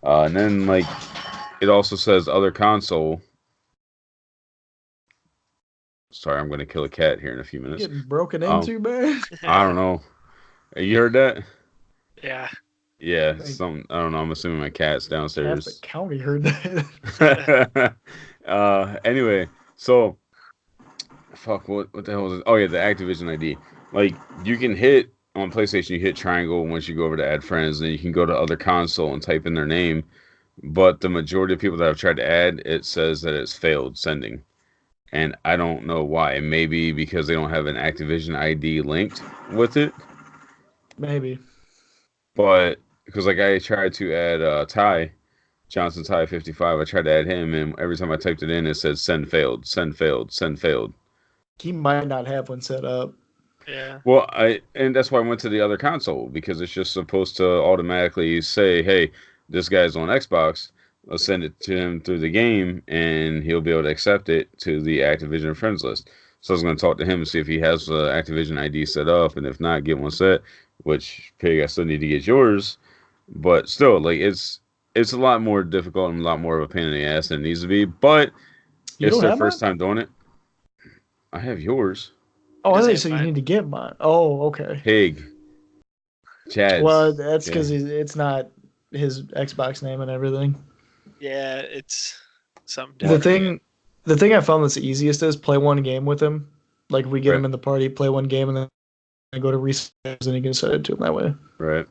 And then, like, it also says other console. Sorry, I'm going to kill a cat here in a few minutes. Getting broken into, man. I don't know. You heard that? Yeah. Yeah, some. I don't know. I'm assuming my cat's Half the downstairs. county heard that. Anyway, so fuck. What the hell is it? Oh yeah, the Activision ID. Like you can hit on PlayStation, you hit triangle once you go over to add friends, and you can go to other console and type in their name. But the majority of people that have tried to add, it says that it's failed sending. And I don't know why. Maybe because they don't have an Activision ID linked with it. Maybe. But because like I tried to add Ty Johnson Ty 55, I tried to add him, and every time I typed it in, it said send failed, send failed, send failed. He might not have one set up. Yeah. Well, and that's why I went to the other console because it's just supposed to automatically say, hey, this guy's on Xbox. I'll send it to him through the game, and he'll be able to accept it to the Activision friends list. So I was going to talk to him and see if he has the Activision ID set up, and if not, get one set. Which Pig, I still need to get yours, but still, like it's a lot more difficult and a lot more of a pain in the ass than it needs to be. But it's their first time doing it. I have yours. Oh, I thought you said you need to get mine. Oh, okay. Pig. Chad. Well, that's because it's not his Xbox name and everything. Yeah, it's something different. The thing I found that's the easiest is play one game with him. Like we get him in the party, play one game, and then go to resales and you can set it to them that way. Right.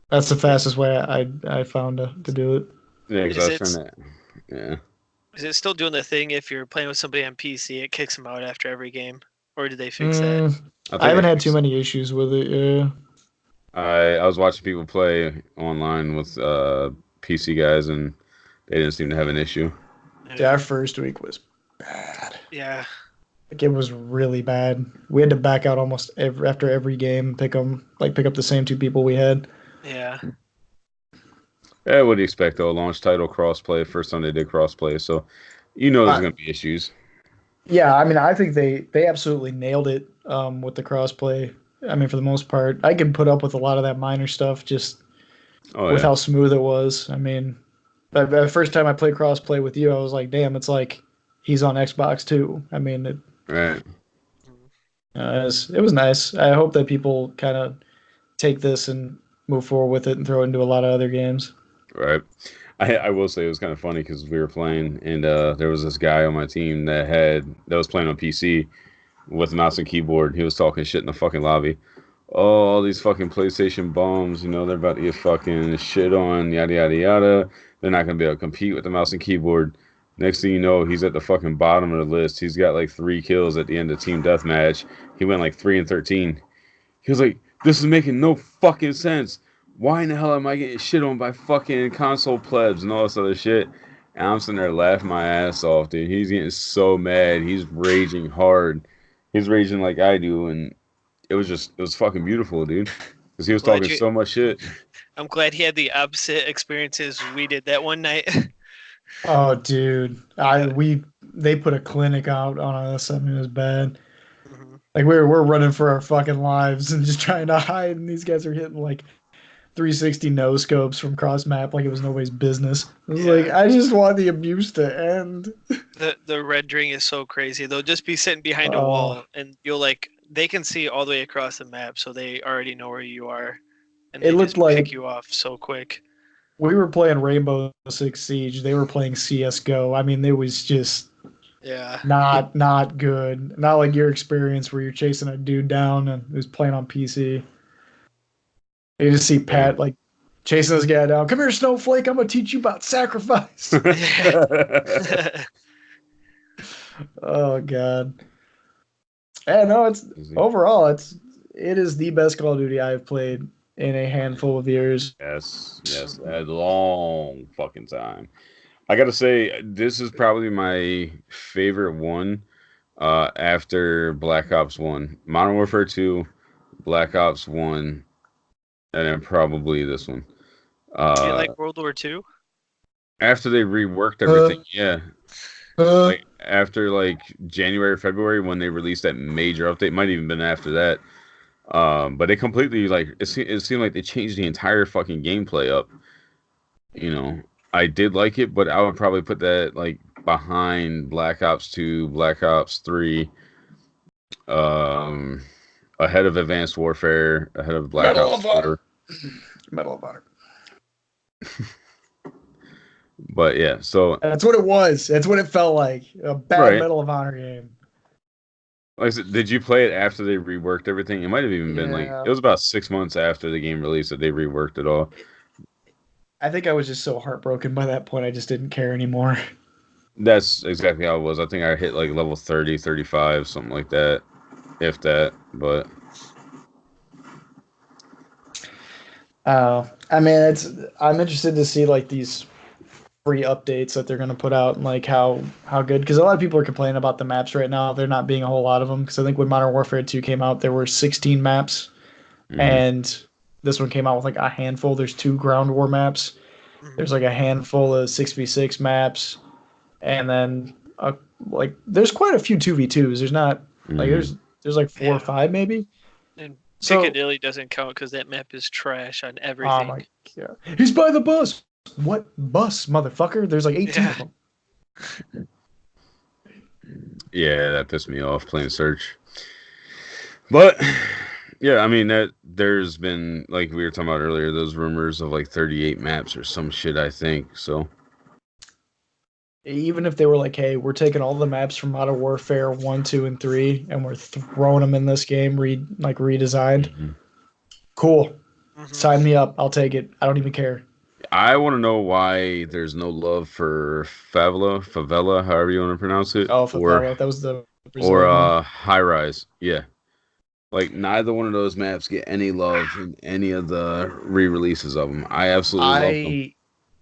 That's the fastest way I found to do it. Yeah, because I was Is trying to. Yeah. Is it still doing the thing if you're playing with somebody on PC, it kicks them out after every game? Or did they fix that? I haven't had too many issues with it. Yeah. I was watching people play online with PC guys, and they didn't seem to have an issue. Yeah, our first week was bad. Yeah. Like, it was really bad. We had to back out almost after every game, pick up the same two people we had. Yeah. Yeah, what do you expect though? Launch title crossplay, first time they did crossplay, so you know there's gonna be issues. Yeah, I mean, I think they absolutely nailed it with the crossplay. I mean, for the most part, I can put up with a lot of that minor stuff just with how smooth it was. I mean, the first time I played crossplay with you, I was like, damn, it's like he's on Xbox too. I mean, Right. It was nice. I hope that people kind of take this and move forward with it and throw it into a lot of other games. Right. I will say it was kind of funny because we were playing and there was this guy on my team that was playing on PC with mouse and keyboard. He was talking shit in the fucking lobby. Oh, all these fucking PlayStation bombs, they're about to get fucking shit on, yada yada yada. They're not gonna be able to compete with the mouse and keyboard. Next thing you know, he's at the fucking bottom of the list. He's got like 3 kills at the end of team deathmatch. He went like 3-13. He was like, "This is making no fucking sense. Why in the hell am I getting shit on by fucking console plebs and all this other shit?" And I'm sitting there laughing my ass off, dude. He's getting so mad. He's raging hard. He's raging like I do, and it was fucking beautiful, dude. Because he was talking so much shit. I'm glad he had the opposite experiences we did that one night. Oh, dude, they put a clinic out on us. I mean, it was bad. Mm-hmm. Like we're running for our fucking lives and just trying to hide, and these guys are hitting like 360 no scopes from cross map like it was nobody's business. It was like, I just want the abuse to end. The rendering is so crazy. They'll just be sitting behind a wall, and they can see all the way across the map, so they already know where you are, and they just pick you off so quick. We were playing Rainbow Six Siege. They were playing CS:GO. I mean, it was just not good. Not like your experience where you're chasing a dude down and who's playing on PC. You just see Pat like chasing this guy down. Come here, Snowflake. I'm gonna teach you about sacrifice. Oh god. Yeah, no, it is the best Call of Duty I've played in a handful of years. Yes, a long fucking time. I gotta say, this is probably my favorite one after Black Ops 1. Modern Warfare 2, Black Ops 1, and then probably this one. Do you like World War II? After they reworked everything, yeah. Like after like January, February, when they released that major update, might even been after that. But they completely it seemed like they changed the entire fucking gameplay up. I did like it, but I would probably put that like behind Black Ops 2, Black Ops 3, ahead of Advanced Warfare, ahead of Black Ops 4. Medal of Honor. But yeah, so that's what it was. That's what it felt like. A bad Medal of Honor game. Like I said, did you play it after they reworked everything? It might have even been it was about 6 months after the game release that they reworked it all. I think I was just so heartbroken by that point. I just didn't care anymore. That's exactly how it was. I think I hit like level 30, 35, something like that, if that. But I mean, I'm interested to see like these free updates that they're going to put out and like how good, because a lot of people are complaining about the maps right now. There not being a whole lot of them, because I think when Modern Warfare 2 came out, there were 16 maps, and this one came out with like a handful. There's 2 ground war maps. There's like a handful of 6v6 maps, and then like there's quite a few 2v2s. There's not like there's like 4 or 5 maybe. And Piccadilly doesn't count because that map is trash on everything. Oh my god! He's by the bus. What bus, motherfucker? There's like 18 of them. Yeah, that pissed me off playing Search. But yeah, I mean that there's been, like we were talking about earlier, those rumors of like 38 maps or some shit, I think. So Even if they were like, hey, we're taking all the maps from Modern Warfare 1, 2, and 3, and we're throwing them in this game, redesigned. Mhm. Cool. Mhm. Sign me up. I'll take it. I don't even care. I want to know why there's no love for favela, however you want to pronounce it, Oh, or Favela. That was the Brazilian one. high rise. Yeah, like neither one of those maps get any love in any of the re-releases of them. I absolutely love them.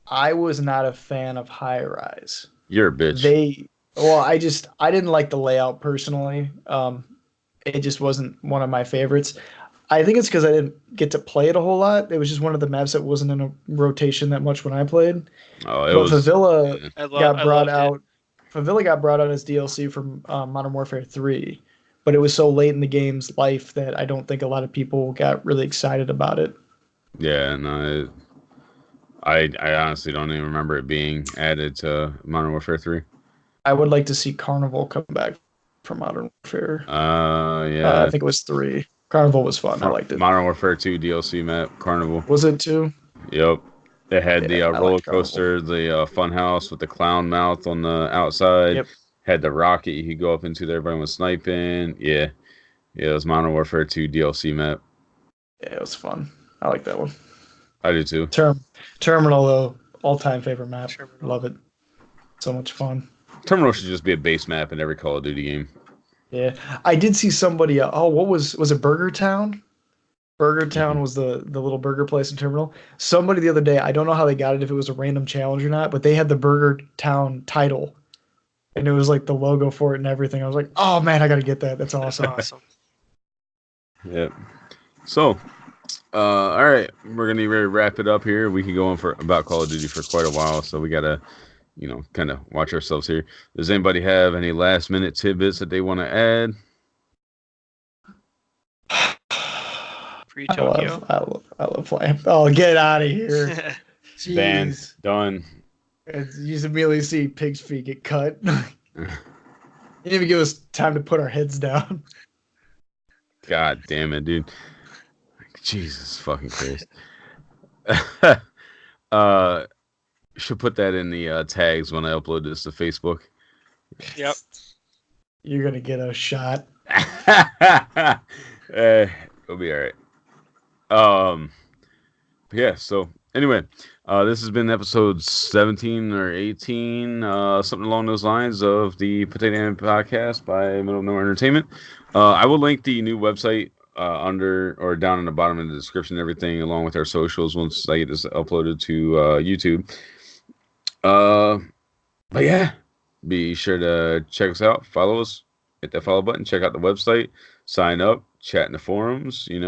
I was not a fan of High Rise. You're a bitch. I didn't like the layout personally. It just wasn't one of my favorites. I think it's because I didn't get to play it a whole lot. It was just one of the maps that wasn't in a rotation that much when I played. Oh, it But was. Favilla I got brought loved it. out. Favilla got brought out as DLC from Modern Warfare 3, but it was so late in the game's life that I don't think a lot of people got really excited about it. Yeah, no, I honestly don't even remember it being added to Modern Warfare 3. I would like to see Carnival come back from Modern Warfare. I Yeah, think it was 3. Carnival was fun. I liked it. Modern Warfare 2 DLC map, Carnival. Was it 2? Yep. It had the Yeah, I roller liked Carnival. coaster, the fun house with the clown mouth on the outside. Yep. Had the rocket you could go up into there, everyone was sniping. Yeah. Yeah, it was Modern Warfare 2 DLC map. Yeah, it was fun. I like that one. I do too. Terminal though, all-time favorite map. Terminal. Love it. So much fun. Terminal should just be a base map in every Call of Duty game. Yeah, I did see somebody. What was it? Burger Town. Burger Town was the little burger place in Terminal. Somebody the other day, I don't know how they got it, if it was a random challenge or not, but they had the Burger Town title, and it was like the logo for it and everything. I was like, oh man, I gotta get that. That's That's awesome. awesome. Yep. So, all right, we're gonna ready to wrap it up here. We could go on for about Call of Duty for quite a while, so we gotta, kind of watch ourselves here. Does anybody have any last minute tidbits that they want to add? Free Tokyo. I love playing. Oh, get out of here. Ban, Jeez. done. You just immediately see Pig's feet get cut. You didn't even give us time to put our heads down. God damn it, dude. Jesus fucking Christ. Should put that in the tags when I upload this to Facebook. Yep. You're gonna get a shot. It'll be all right. Yeah. So anyway, this has been episode 17 or 18, something along those lines of the Potato Anime Podcast by Middle of Nowhere Entertainment. I will link the new website under or down in the bottom of the description and everything, along with our socials once I get this uploaded to YouTube. But yeah, be sure to check us out, follow us, hit that follow button, check out the website, sign up, chat in the forums. Maybe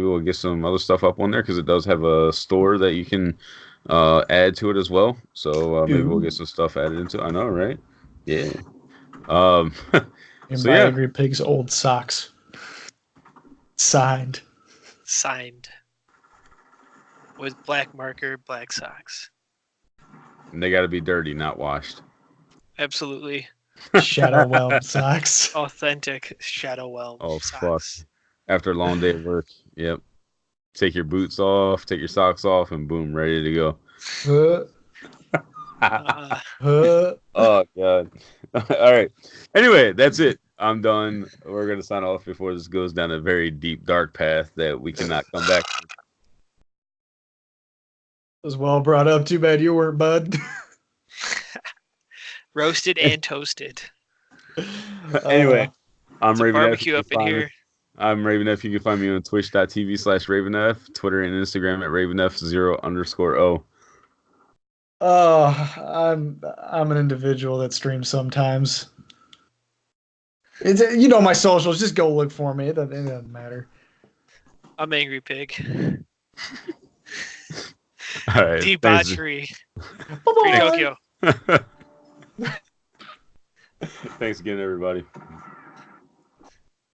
we'll get some other stuff up on there because it does have a store that you can add to it as well. So maybe we'll get some stuff added into it. I know, right? Yeah. And So buy yeah. Angry Pig's old socks. Signed. With black marker, black socks. And they got to be dirty, not washed. Absolutely. Shadow Realm socks. Authentic Shadow Realm Oh, socks. fuck. After a long day of work. Yep. Take your boots off, take your socks off, and boom, ready to go. Oh, God. All right. Anyway, that's it. I'm done. We're going to sign off before this goes down a very deep, dark path that we cannot come back to. Was well brought up. Too bad you weren't, bud. Roasted and toasted. Anyway, I'm It's a Raven F. barbecue up in here. I'm Raven F. You can find me on twitch.tv/RavenF, Twitter and Instagram at RavenF0_O. I'm an individual that streams sometimes. It's, my socials. Just go look for me. It doesn't matter. I'm Angry Pig. All right. Debauchery. Free Bye-bye. Tokyo. Thanks again, everybody.